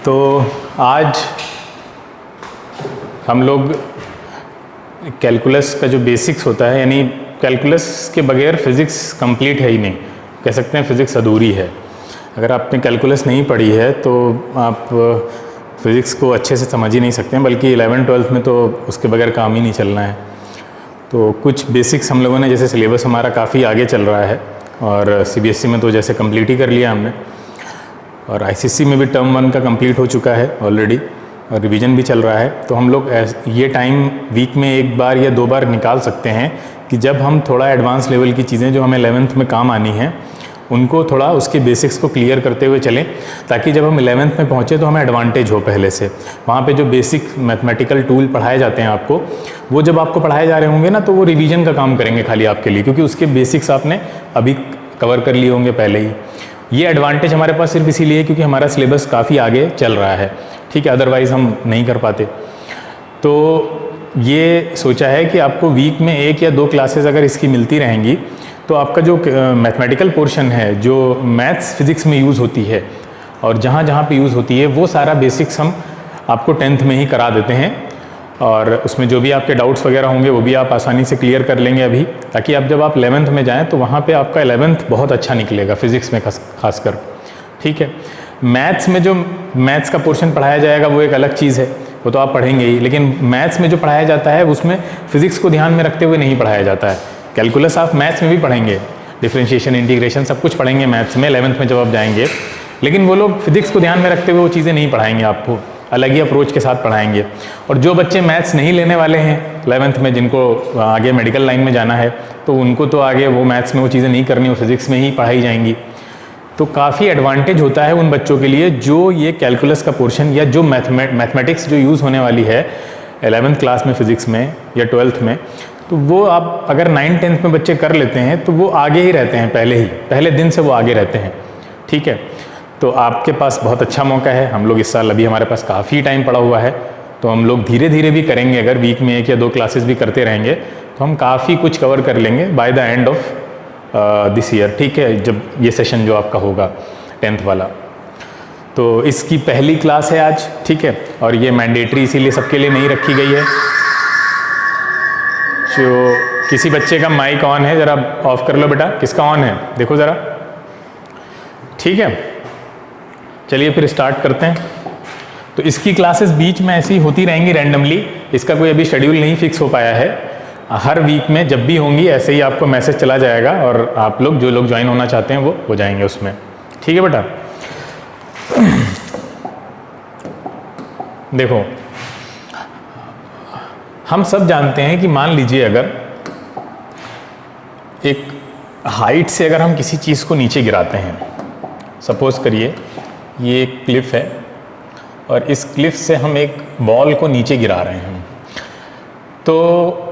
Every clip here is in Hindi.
तो आज हम लोग कैलकुलस का जो बेसिक्स होता है, यानी कैलकुलस के बगैर फिज़िक्स कंप्लीट है ही नहीं, कह सकते हैं फिज़िक्स अधूरी है। अगर आपने कैलकुलस नहीं पढ़ी है तो आप फिज़िक्स को अच्छे से समझ ही नहीं सकते हैं, बल्कि 11th-12th में तो उसके बगैर काम ही नहीं चलना है। तो कुछ बेसिक्स हम लोगों ने, जैसे सिलेबस हमारा काफ़ी आगे चल रहा है और सीबीएसई में तो जैसे कंप्लीट ही कर लिया हमने, और आईसीएसई में भी टर्म 1 का कंप्लीट हो चुका है ऑलरेडी और रिवीजन भी चल रहा है। तो हम लोग ये टाइम वीक में एक बार या 2 बार निकाल सकते हैं कि जब हम थोड़ा एडवांस लेवल की चीज़ें जो हमें 11th में काम आनी हैं उनको थोड़ा उसके बेसिक्स को क्लियर करते हुए चलें, ताकि जब हम 11th में पहुँचे तो हमें एडवांटेज हो पहले से। वहाँ पे जो बेसिक मैथमेटिकल टूल पढ़ाए जाते हैं आपको, वो जब आपको पढ़ाए जा रहे होंगे ना, तो वो रिवीजन का काम करेंगे खाली आपके लिए, क्योंकि उसके बेसिक्स आपने अभी कवर कर लिए होंगे पहले ही। ये एडवांटेज हमारे पास सिर्फ इसीलिए है क्योंकि हमारा सिलेबस काफ़ी आगे चल रहा है, ठीक है, अदरवाइज़ हम नहीं कर पाते। तो ये सोचा है कि आपको वीक में 1 या 2 क्लासेस अगर इसकी मिलती रहेंगी तो आपका जो मैथमेटिकल पोर्शन है, जो मैथ्स फिज़िक्स में यूज़ होती है और जहाँ जहाँ पे यूज़ होती है, वो सारा बेसिक्स हम आपको 10th में ही करा देते हैं। और उसमें जो भी आपके डाउट्स वगैरह होंगे वो भी आप आसानी से क्लियर कर लेंगे अभी, ताकि अब जब आप 11th में जाएँ तो वहाँ पे आपका 11th बहुत अच्छा निकलेगा फिज़िक्स में खासकर, ठीक है। मैथ्स में जो मैथ्स का पोर्शन पढ़ाया जाएगा वो एक अलग चीज़ है, वो तो आप पढ़ेंगे ही, लेकिन मैथ्स में जो पढ़ाया जाता है उसमें फ़िज़िक्स को ध्यान में रखते हुए नहीं पढ़ाया जाता है। कैलकुलस आप मैथ्स में भी पढ़ेंगे, डिफरेंशिएशन, इंटीग्रेशन, सब कुछ पढ़ेंगे मैथ्स में 11th में जब आप जाएंगे, लेकिन वो लोग फिज़िक्स को ध्यान में रखते हुए वो चीज़ें नहीं पढ़ाएंगे आपको, अलग ही अप्रोच के साथ पढ़ाएंगे। और जो बच्चे मैथ्स नहीं लेने वाले हैं 11th में, जिनको आगे मेडिकल लाइन में जाना है, तो उनको तो आगे वो मैथ्स में वो चीज़ें नहीं करनी, वो फिज़िक्स में ही पढ़ाई जाएंगी। तो काफ़ी एडवांटेज होता है उन बच्चों के लिए जो ये कैलकुलस का पोर्शन या जो मैथमेटिक्स जो यूज़ होने वाली है 11th क्लास में फ़िज़िक्स में या 12th में, तो वो आप अगर 9th-10th में बच्चे कर लेते हैं तो वो आगे ही रहते हैं, पहले दिन से वो आगे रहते हैं, ठीक है। तो आपके पास बहुत अच्छा मौका है। हम लोग इस साल, अभी हमारे पास काफ़ी टाइम पड़ा हुआ है, तो हम लोग धीरे धीरे भी करेंगे। अगर वीक में 1 या 2 क्लासेस भी करते रहेंगे तो हम काफ़ी कुछ कवर कर लेंगे by the end of this year, ठीक है, जब ये सेशन जो आपका होगा 10th वाला। तो इसकी पहली क्लास है आज, ठीक है, और ये मैंडेटरी इसीलिए सबके लिए नहीं रखी गई है। जो किसी बच्चे का माइक ऑन है ज़रा ऑफ कर लो बेटा, किसका ऑन है देखो ज़रा, ठीक है। चलिए फिर स्टार्ट करते हैं। तो इसकी क्लासेस बीच में ऐसी होती रहेंगी रैंडमली, इसका कोई अभी शेड्यूल नहीं फिक्स हो पाया है। हर वीक में जब भी होंगी ऐसे ही आपको मैसेज चला जाएगा और आप लोग, जो लोग ज्वाइन होना चाहते हैं वो हो जाएंगे उसमें, ठीक है बेटा। देखो, हम सब जानते हैं कि मान लीजिए अगर एक हाइट से अगर हम किसी चीज़ को नीचे गिराते हैं, सपोज करिए ये एक क्लिफ है और इस क्लिफ से हम एक बॉल को नीचे गिरा रहे हैं, तो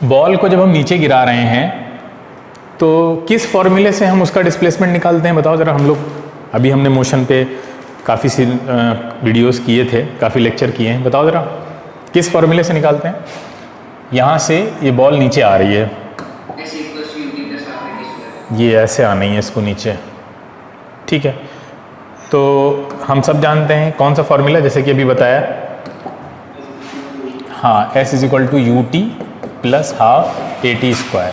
बॉल को जब हम नीचे गिरा रहे हैं तो किस फॉर्मूले से हम उसका डिस्प्लेसमेंट निकालते हैं बताओ ज़रा। हम लोग अभी हमने मोशन पे काफ़ी सी वीडियोस किए थे, काफ़ी लेक्चर किए हैं, बताओ ज़रा किस फॉर्मूले से निकालते हैं। यहाँ से ये बॉल नीचे आ रही है, ये ऐसे आना ही है इसको नीचे, ठीक है। तो हम सब जानते हैं कौन सा फॉर्मूला, जैसे कि अभी बताया, हाँ, S = UT + ½ AT²।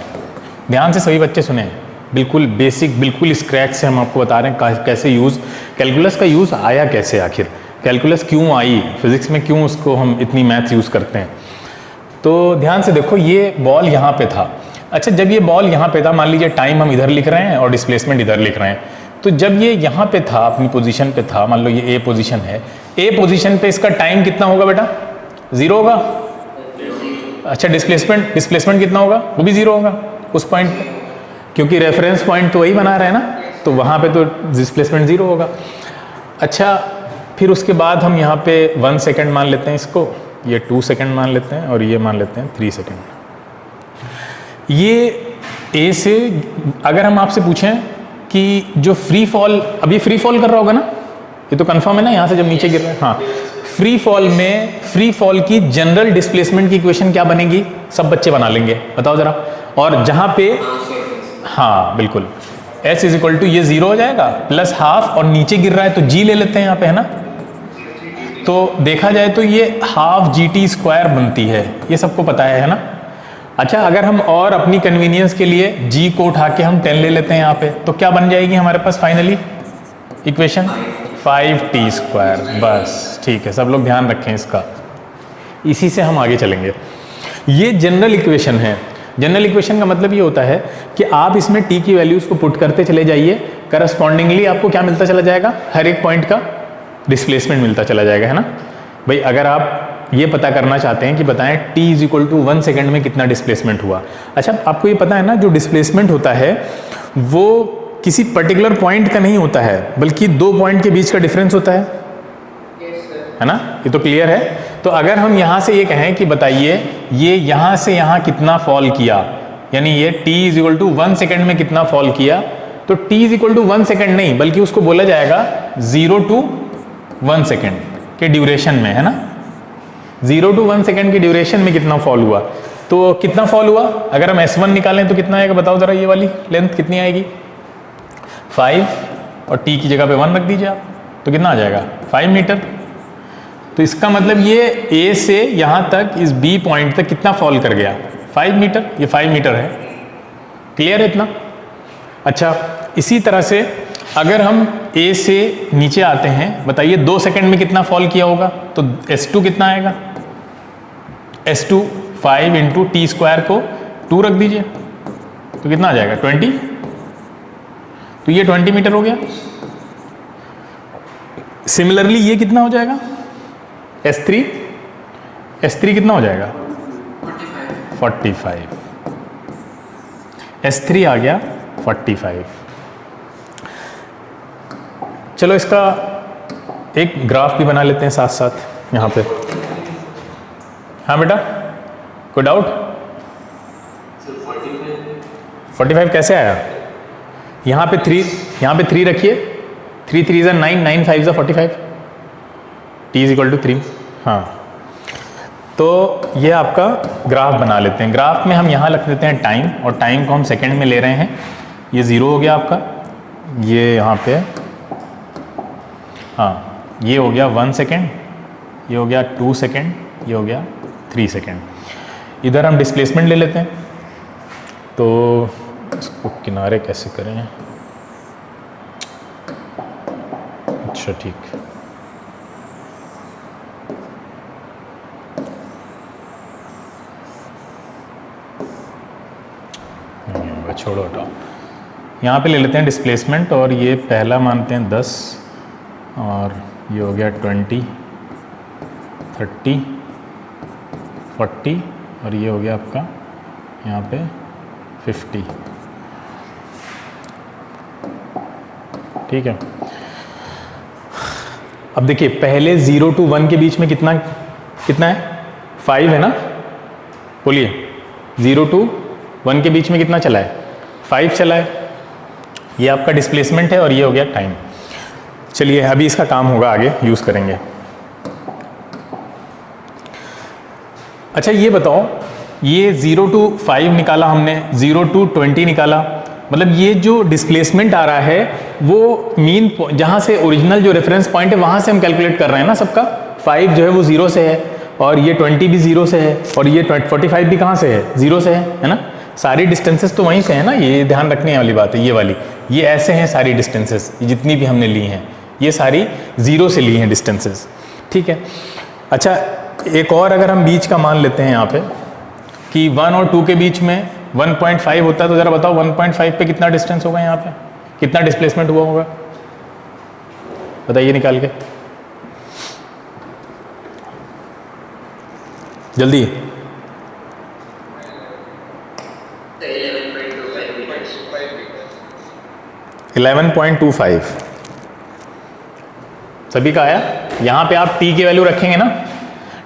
ध्यान से सभी बच्चे सुने, बिल्कुल बेसिक, बिल्कुल स्क्रैच से हम आपको बता रहे हैं कैसे यूज़, कैलकुलस का यूज़ आया कैसे, आखिर कैलकुलस क्यों आई, फिज़िक्स में क्यों उसको हम इतनी मैथ्स यूज़ करते हैं। तो ध्यान से देखो, ये बॉल यहाँ पे था। अच्छा, जब ये बॉल यहाँ पे था, मान लीजिए टाइम हम इधर लिख रहे हैं और डिस्प्लेसमेंट इधर लिख रहे हैं, तो जब ये यहाँ पे था, अपनी पोजीशन पे था, मान लो ये A पोजीशन है, A पोजीशन पे इसका टाइम कितना होगा बेटा, 0 होगा। अच्छा, डिस्प्लेसमेंट कितना होगा, वो भी 0 होगा उस पॉइंट पे, क्योंकि रेफरेंस पॉइंट तो वही बना रहे हैं ना, तो वहाँ पे तो डिस्प्लेसमेंट 0 होगा। अच्छा, फिर उसके बाद हम यहाँ पे 1 सेकेंड मान लेते हैं इसको, ये 2 सेकेंड मान लेते हैं और ये मान लेते हैं 3 सेकेंड। ये A से अगर हम आपसे पूछें कि जो फ्री फॉल, अभी फ्री फॉल कर रहा होगा ना, ये तो कंफर्म है ना, यहाँ से जब नीचे गिर रहा है, हाँ, फ्री फॉल में फ्री फॉल की जनरल डिस्प्लेसमेंट की इक्वेशन क्या बनेगी, सब बच्चे बना लेंगे, बताओ जरा। और जहाँ पे, हाँ बिल्कुल, s इज इक्वल टू ये 0 हो जाएगा प्लस हाफ, और नीचे गिर रहा है तो g ले लेते हैं यहाँ पे, है ना। तो देखा जाए तो ये हाफ GT स्क्वायर बनती है, ये सबको पता है ना। अच्छा, अगर हम और अपनी कन्वीनियंस के लिए g को उठा के हम 10 ले लेते हैं यहाँ पे, तो क्या बन जाएगी हमारे पास फाइनली इक्वेशन 5t स्क्वायर। बस ठीक है, सब लोग ध्यान रखें इसका, इसी से हम आगे चलेंगे। ये जनरल इक्वेशन है। जनरल इक्वेशन का मतलब ये होता है कि आप इसमें t की वैल्यूज को पुट करते चले जाइए, करस्पॉन्डिंगली आपको क्या मिलता चला जाएगा, हर एक पॉइंट का डिस्प्लेसमेंट मिलता चला जाएगा, है ना भाई। अगर आप ये पता करना चाहते हैं कि बताएं t is equal to 1 second में कितना डिस्प्लेसमेंट हुआ। अच्छा, आपको ये पता है ना, जो डिस्प्लेसमेंट होता है वो किसी पर्टिकुलर पॉइंट का नहीं होता है, बल्कि दो पॉइंट के बीच का डिफरेंस होता है ना। ये तो क्लियर है। तो अगर हम यहाँ से ये कहें कि बताइए ये यहाँ से यहाँ कितना फॉल किया, यानी ये t is equal to 1 second में कितना फॉल किया, तो t is equal to 1 second नहीं, बल्कि उसको बोला जाएगा 0 to 1 सेकेंड के ड्यूरेशन में, है ना। 0 to 1 सेकेंड की ड्यूरेशन में कितना फॉल हुआ, तो कितना फॉल हुआ, अगर हम S1 निकालें तो कितना आएगा, बताओ जरा, ये वाली लेंथ कितनी आएगी 5, और t की जगह पे 1 रख दीजिए आप, तो कितना आ जाएगा 5 मीटर। तो इसका मतलब ये A से यहाँ तक इस B पॉइंट तक कितना फॉल कर गया, 5 मीटर। ये 5 मीटर है, क्लियर है इतना। अच्छा, इसी तरह से अगर हम A से नीचे आते हैं, बताइए 2 सेकंड में कितना फॉल किया होगा, तो S2 कितना आएगा, S2 5 इंटू टी स्क्वायर को 2 रख दीजिए, तो कितना आ जाएगा 20। तो ये 20 मीटर हो गया। सिमिलरली ये कितना हो जाएगा S3 कितना हो जाएगा 45। S3 आ गया 45। चलो इसका एक ग्राफ भी बना लेते हैं साथ साथ यहाँ पे। हाँ बेटा, कोई डाउट? 45 कैसे आया? यहाँ पे 3 रखिए, 3 3 is 9, 9 5 is 45, t is equal to 3। हाँ, तो ये आपका ग्राफ बना लेते हैं। ग्राफ में हम यहाँ रख देते हैं टाइम, और टाइम को हम सेकंड में ले रहे हैं। ये 0 हो गया आपका, ये यहाँ पे, हाँ ये हो गया 1 सेकेंड, ये हो गया 2 सेकेंड, ये हो गया 3 सेकेंड। इधर हम डिस्प्लेसमेंट ले लेते हैं, तो इसको किनारे कैसे करें, अच्छा ठीक, छोड़ो हटाओ। यहाँ पे ले लेते हैं डिस्प्लेसमेंट, और ये पहला मानते हैं 10, और ये हो गया 20, 30, 40, और ये हो गया आपका यहाँ पे 50। ठीक है। अब देखिए पहले 0 to 1 के बीच में कितना है, 5 है ना, बोलिए 0 to 1 के बीच में कितना चला है, 5 चला है। ये आपका डिस्प्लेसमेंट है, और ये हो गया टाइम। चलिए अभी इसका काम होगा, आगे यूज़ करेंगे। अच्छा ये बताओ, ये 0 to 5 निकाला हमने, 0 to 20 निकाला, मतलब ये जो डिस्प्लेसमेंट आ रहा है वो मीन जहाँ से ओरिजिनल जो रेफरेंस पॉइंट है वहाँ से हम कैलकुलेट कर रहे हैं ना सबका। 5 जो है वो 0 से है, और ये 20 भी 0 से है, और ये 45 भी कहाँ से है, 0 से है ना। सारी डिस्टेंसेस तो वहीं से है ना, ये ध्यान रखने वाली बात है। ये वाली, ये ऐसे हैं सारी डिस्टेंसेस, जितनी भी हमने ली हैं ये सारी 0 से ली हैं डिस्टेंसेस, ठीक है। अच्छा एक और अगर हम बीच का मान लेते हैं यहाँ पे कि 1 और 2 के बीच में 1.5 होता है, तो ज़रा बताओ 1.5 पे कितना डिस्टेंस होगा, यहाँ पे कितना डिस्प्लेसमेंट हुआ होगा, बताइए निकाल के जल्दी। 11.25 सभी का आया। यहाँ पे आप t की वैल्यू रखेंगे ना,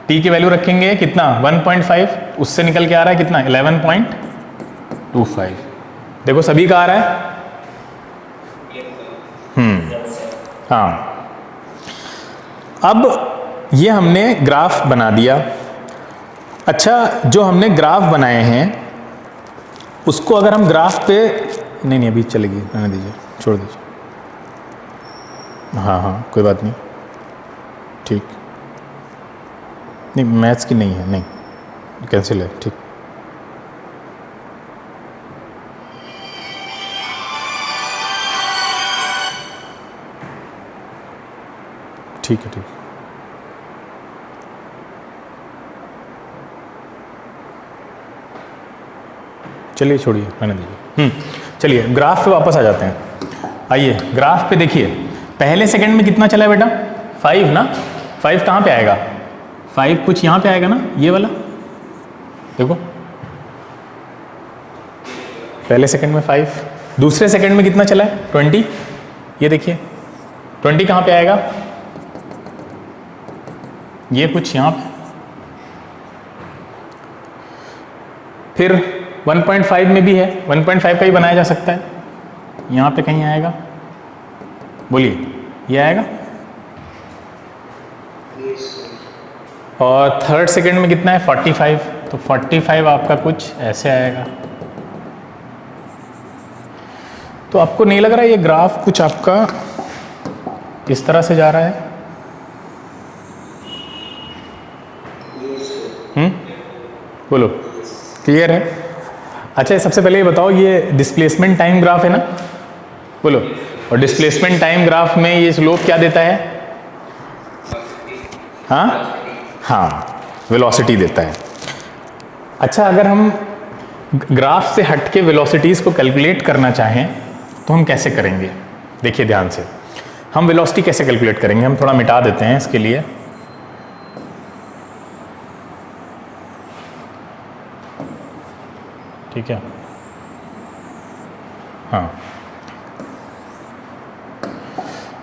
t की वैल्यू रखेंगे कितना 1.5, उससे निकल के आ रहा है कितना 11.25। देखो सभी का आ रहा है। हाँ, अब ये हमने ग्राफ बना दिया। अच्छा जो हमने ग्राफ बनाए हैं उसको अगर हम ग्राफ पे नहीं नहीं अभी चलेगी, रहने दीजिए, छोड़ दीजिए। हाँ हाँ कोई बात नहीं, ठीक। नहीं मैथ्स की नहीं है, नहीं कैंसिल है, ठीक। ठीक है, ठीक। चलिए छोड़िए, रहने दीजिए। चलिए ग्राफ पे वापस आ जाते हैं। आइए ग्राफ पे देखिए, पहले सेकंड में कितना चला है बेटा? 5 ना। 5 कहाँ पे आएगा? 5 कुछ यहाँ पे आएगा ना, ये वाला देखो, पहले सेकंड में 5। दूसरे सेकंड में कितना चला है? 20। ये देखिए 20 कहाँ पे आएगा? ये कुछ यहाँ पे। फिर 1.5 में भी है, 1.5 का ही बनाया जा सकता है, यहाँ पे कहीं आएगा, बोलिए ये आएगा। और थर्ड सेकंड में कितना है? 45, तो 45 आपका कुछ ऐसे आएगा। तो आपको नहीं लग रहा है ये ग्राफ कुछ आपका इस तरह से जा रहा है? बोलो, क्लियर है? अच्छा सबसे पहले ये बताओ, ये डिस्प्लेसमेंट टाइम ग्राफ है ना, बोलो। और डिस्प्लेसमेंट टाइम ग्राफ में ये स्लोप क्या देता है? हाँ हाँ, वेलोसिटी देता है। अच्छा अगर हम ग्राफ से हट के वेलोसिटीज़ को कैलकुलेट करना चाहें तो हम कैसे करेंगे? देखिए ध्यान से, हम वेलोसिटी कैसे कैलकुलेट करेंगे? हम थोड़ा मिटा देते हैं इसके लिए। ठीक है, हाँ।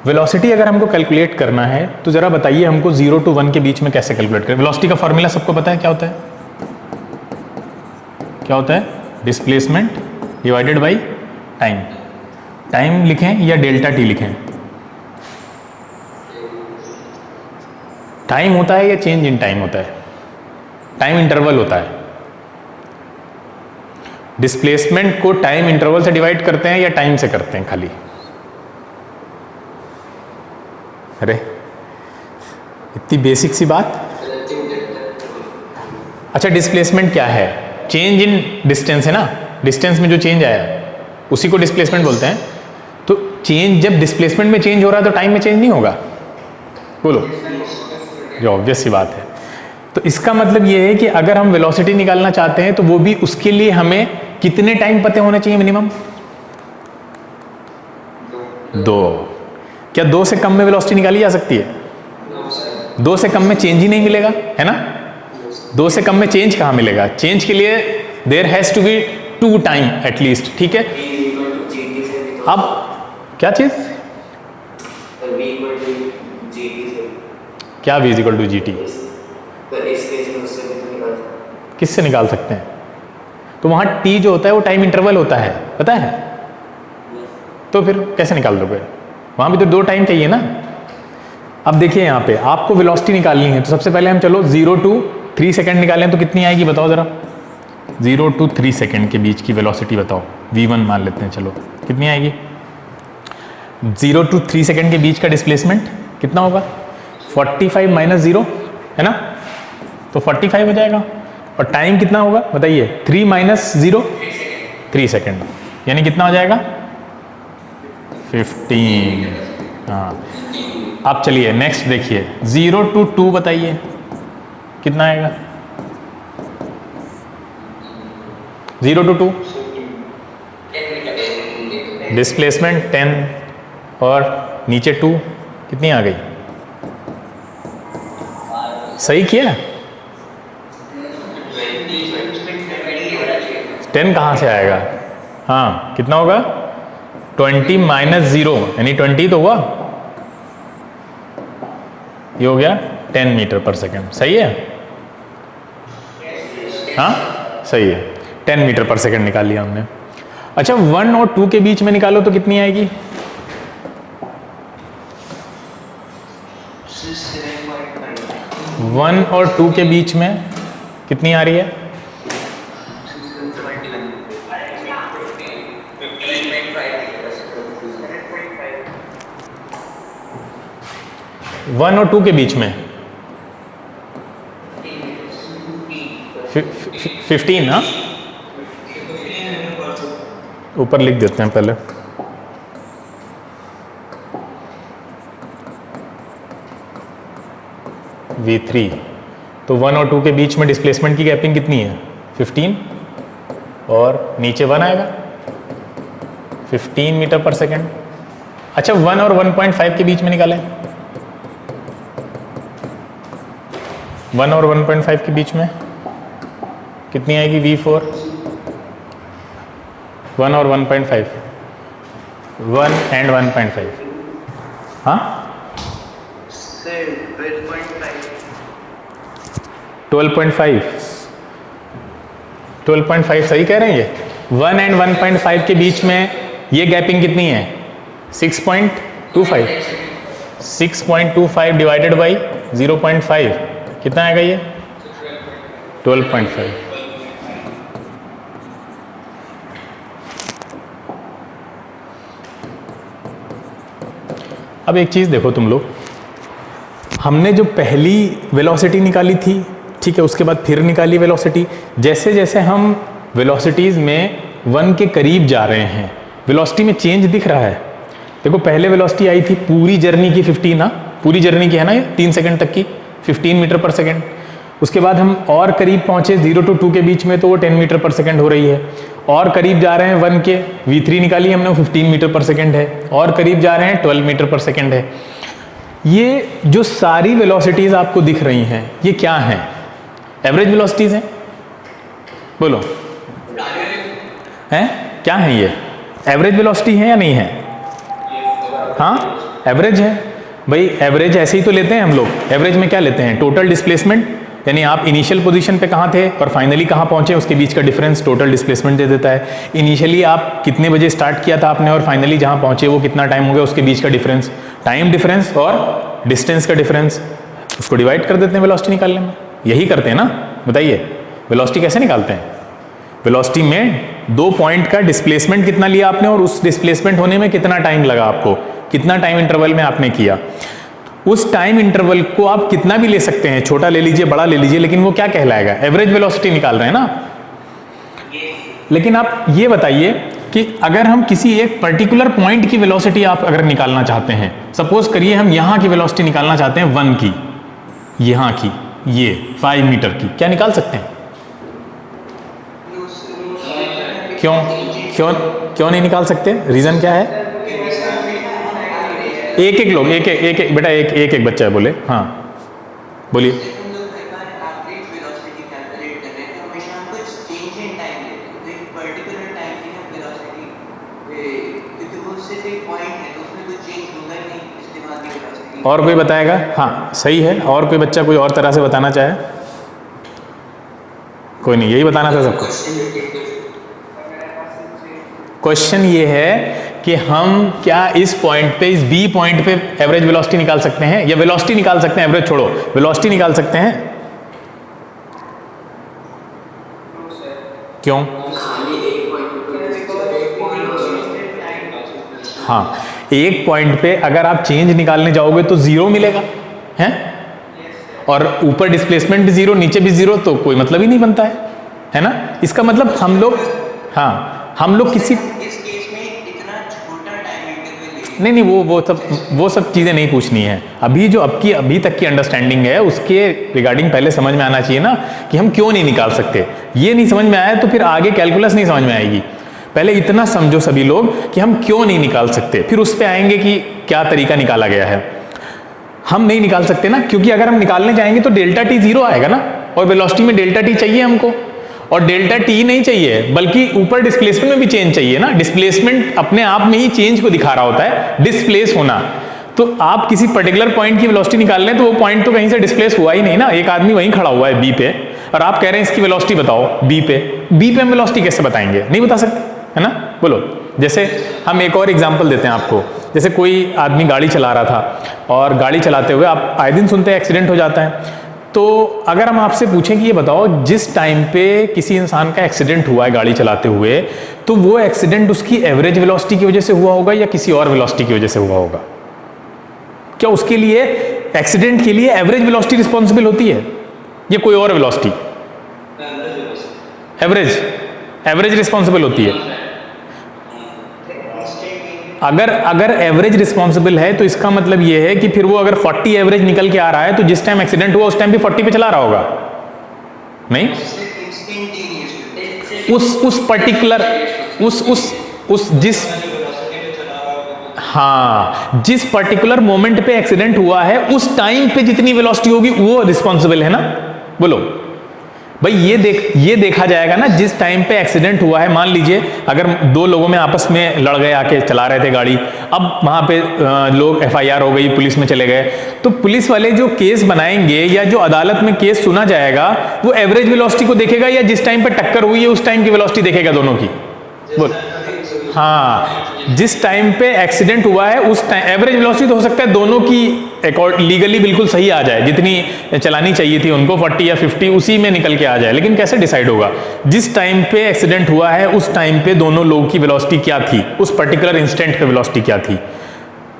वेलोसिटी अगर हमको कैलकुलेट करना है तो ज़रा बताइए हमको 0 to 1 के बीच में कैसे कैलकुलेट करें? वेलोसिटी का फॉर्मूला सबको पता है क्या होता है? क्या होता है? Displacement divided by time. Time लिखें या डेल्टा टी लिखें? टाइम होता है या चेंज इन टाइम होता है? टाइम इंटरवल होता है। डिस्प्लेसमेंट को टाइम इंटरवल से डिवाइड करते हैं या टाइम से करते हैं खाली? अरे इतनी बेसिक सी बात। अच्छा डिस्प्लेसमेंट क्या है? चेंज इन डिस्टेंस है ना, डिस्टेंस में जो चेंज आया उसी को डिस्प्लेसमेंट बोलते हैं। तो चेंज, जब डिस्प्लेसमेंट में चेंज हो रहा है तो टाइम में चेंज नहीं होगा? बोलो, जो ऑब्वियस सी बात है। तो इसका मतलब ये है कि अगर हम वेलोसिटी निकालना चाहते हैं तो वो भी उसके लिए हमें कितने टाइम पते होने चाहिए मिनिमम? 2। क्या 2 से कम में वेलोसिटी निकाली जा सकती है? 2 से कम में चेंज ही नहीं मिलेगा, है ना? 2 से कम में चेंज कहाँ मिलेगा? चेंज के लिए there has to be 2 time at least, ठीक है? अब क्या चीज? क्या v equal to g t? किससे निकाल सकते हैं? तो वहां t जो होता है वो टाइम इंटरवल होता है, पता है? तो फिर कैसे निकाल दोगे? वहां भी तो 2 टाइम चाहिए ना। अब देखिए यहाँ पे आपको वेलोसिटी निकालनी है, तो सबसे पहले हम चलो 0 to 3 सेकंड निकालें तो कितनी आएगी बताओ जरा? 0 to 3 सेकंड के बीच की वेलोसिटी बताओ। v1 मान लेते हैं, चलो कितनी आएगी? 0 to 3 सेकंड के बीच का डिस्प्लेसमेंट कितना होगा? 45 माइनस 0 है ना, तो 45 हो जाएगा। और टाइम कितना होगा बताइए? 3 माइनस 0, 3 सेकंड, यानी कितना हो जाएगा? 15। हाँ अब चलिए नेक्स्ट देखिए, 0 to 2 बताइए कितना आएगा? 0 to 2 डिस्प्लेसमेंट 10 और नीचे 2, कितनी आ गई? सही किया? 10 कहाँ से आएगा? हाँ कितना होगा? 20 माइनस 0 यानी 20 तो हुआ, ये हो गया 10 मीटर पर सेकेंड। सही है? हाँ सही है, 10 मीटर पर सेकेंड निकाल लिया हमने। अच्छा 1 और 2 के बीच में निकालो तो कितनी आएगी? 1 और 2 के बीच में कितनी आ रही है? 1 और 2 के बीच में 15 ना, ऊपर लिख देते हैं पहले। V3 तो 1 और 2 के बीच में डिस्प्लेसमेंट की गैपिंग कितनी है 15 और नीचे 1 आएगा 15 मीटर पर सेकेंड। अच्छा 1 और 1.5 के बीच में निकालें, 1 और 1.5 के बीच में कितनी आएगी V4, 1 और 1.5, 1 एंड 1.5, हाँ 12.5 सही कह रहे हैं ये। 1 एंड 1.5 के बीच में ये गैपिंग कितनी है 6.25, 6.25 डिवाइडेड बाई 0.5 कितना आएगा ये 12.5। अब एक चीज़ देखो तुम लोग, हमने जो पहली वेलोसिटी निकाली थी, ठीक है, उसके बाद फिर निकाली वेलोसिटी। जैसे जैसे हम वेलोसिटीज़ में 1 के करीब जा रहे हैं वेलोसिटी में चेंज दिख रहा है। देखो पहले वेलोसिटी आई थी पूरी जर्नी की 15 ना, पूरी जर्नी की है ना ये 3 सेकंड तक की 15 मीटर पर सेकंड। उसके बाद हम और करीब पहुंचे 0 to 2 के बीच में तो वो 10 मीटर पर सेकंड हो रही है। और करीब जा रहे हैं 1 के, V3 निकाली हमने, वो 15 मीटर पर सेकंड है। और करीब जा रहे हैं 12 मीटर पर सेकंड है। ये जो सारी वेलोसिटीज़ आपको दिख रही हैं ये क्या हैं, एवरेज वेलोसिटीज़ हैं, बोलो हैं क्या हैं ये, एवरेज वेलोसिटी है या नहीं है, हाँ एवरेज है भाई। एवरेज ऐसे ही तो लेते हैं हम लोग, एवरेज में क्या लेते हैं टोटल डिस्प्लेसमेंट, यानी आप इनिशियल पोजीशन पे कहाँ थे और फाइनली कहाँ पहुँचे उसके बीच का डिफरेंस टोटल डिस्प्लेसमेंट दे देता है। इनिशियली आप कितने बजे स्टार्ट किया था आपने और फाइनली जहाँ पहुँचे वो कितना टाइम हो गया उसके बीच का डिफरेंस, टाइम डिफरेंस और डिस्टेंस का डिफरेंस, उसको डिवाइड कर देते हैं वेलोसिटी निकालने में। यही करते हैं ना, बताइए वेलोसिटी कैसे निकालते हैं। वेलोसिटी में 2 पॉइंट का डिस्प्लेसमेंट कितना लिया आपने और उस डिस्प्लेसमेंट होने में कितना टाइम लगा आपको, कितना टाइम इंटरवल में आपने किया। उस टाइम इंटरवल को आप कितना भी ले सकते हैं, छोटा ले लीजिए बड़ा ले लीजिए, लेकिन वो क्या कहलाएगा, एवरेज वेलोसिटी निकाल रहे हैं ना। लेकिन आप ये बताइए कि अगर हम किसी एक पर्टिकुलर पॉइंट की वेलोसिटी आप अगर निकालना चाहते हैं, सपोज करिए हम यहां की वेलोसिटी निकालना चाहते हैं 1 की, यहां की ये 5 मीटर की, क्या निकाल सकते हैं, क्यों क्यों क्यों नहीं निकाल सकते, रीजन क्या है। एक एक लोग एक एक बेटा एक बच्चा है बोले, हाँ बोलिए। और कोई बताएगा, हाँ सही है, और कोई बच्चा कोई और तरह से बताना चाहे, कोई नहीं, यही बताना था सबको। क्वेश्चन ये है कि हम क्या इस पॉइंट पे, इस बी पॉइंट पे एवरेज वेलोसिटी निकाल सकते हैं, या वेलोसिटी निकाल सकते हैं, एवरेज छोड़ो वेलोसिटी निकाल सकते हैं, क्यों। हाँ एक पॉइंट पे अगर आप चेंज निकालने जाओगे तो 0 मिलेगा है, और ऊपर डिस्प्लेसमेंट भी 0 नीचे भी 0, तो कोई मतलब ही नहीं बनता है ना। इसका मतलब हम लोग, हाँ हम लोग किसी नहीं वो सब चीज़ें नहीं पूछनी है अभी। जो अभी तक की अंडरस्टैंडिंग है उसके रिगार्डिंग पहले समझ में आना चाहिए ना कि हम क्यों नहीं निकाल सकते। ये नहीं समझ में आया तो फिर आगे कैलकुलस नहीं समझ में आएगी। पहले इतना समझो सभी लोग कि हम क्यों नहीं निकाल सकते, फिर उस पर आएंगे कि क्या तरीका निकाला गया है। हम नहीं निकाल सकते ना, क्योंकि अगर हम निकालने जाएंगे तो डेल्टा टी 0 आएगा ना, और वेलोसिटी में डेल्टा टी चाहिए हमको, और डेल्टा टी नहीं चाहिए बल्कि ऊपर डिस्प्लेसमेंट में भी चेंज चाहिए ना। डिस्प्लेसमेंट अपने आप में ही चेंज को दिखा रहा होता है, डिस्प्लेस होना। तो आप किसी पर्टिकुलर पॉइंट की वेलोसिटी निकाल लें तो वो पॉइंट तो कहीं से डिस्प्लेस हुआ ही नहीं ना। एक आदमी वहीं खड़ा हुआ है बी पे, और आप कह रहे हैं इसकी वेलोसिटी बताओ बी पे हम वेलोसिटी कैसे बताएंगे, नहीं बता सकते है ना। बोलो, जैसे हम एक और एग्जांपल देते हैं आपको। जैसे कोई आदमी गाड़ी चला रहा था और गाड़ी चलाते हुए, आप आए दिन सुनते हैं एक्सीडेंट हो जाता है, तो अगर हम आपसे पूछें कि ये बताओ जिस टाइम पे किसी इंसान का एक्सीडेंट हुआ है गाड़ी चलाते हुए, तो वो एक्सीडेंट उसकी एवरेज वेलोसिटी की वजह से हुआ होगा या किसी और वेलोसिटी की वजह से हुआ होगा। क्या उसके लिए एक्सीडेंट के लिए एवरेज वेलोसिटी रिस्पॉन्सिबल होती है या कोई और वेलोसिटी? एवरेज रिस्पॉन्सिबल होती है। अगर एवरेज रिस्पॉन्सिबल है तो इसका मतलब यह है कि फिर वो अगर 40 एवरेज निकल के आ रहा है तो जिस टाइम एक्सीडेंट हुआ उस टाइम भी 40 पे चला रहा होगा? नहीं, उस पर्टिकुलर जिस पर्टिकुलर मोमेंट पे एक्सीडेंट हुआ है उस टाइम पे जितनी वेलोसिटी होगी वो रिस्पॉन्सिबल है ना। बोलो भाई, ये देखा जाएगा ना जिस टाइम पे एक्सीडेंट हुआ है। मान लीजिए अगर दो लोगों में आपस में लड़ गए, आके चला रहे थे गाड़ी, अब वहां पे लोग FIR हो गई, पुलिस में चले गए, तो पुलिस वाले जो केस बनाएंगे या जो अदालत में केस सुना जाएगा वो एवरेज वेलोसिटी को देखेगा या जिस टाइम पे टक्कर हुई है उस टाइम की वेलोसिटी देखेगा दोनों की? बोल। हाँ, जिस टाइम पे एक्सीडेंट हुआ है उस टाइम एवरेज वेलोसिटी तो हो सकता है दोनों की लीगली बिल्कुल सही आ जाए, जितनी चलानी चाहिए थी उनको 40 या 50 उसी में निकल के आ जाए, लेकिन कैसे डिसाइड होगा? जिस टाइम पे एक्सीडेंट हुआ है उस टाइम पे दोनों लोगों की वेलोसिटी क्या थी, उस पर्टिकुलर इंस्टेंट पे वेलोसिटी क्या थी।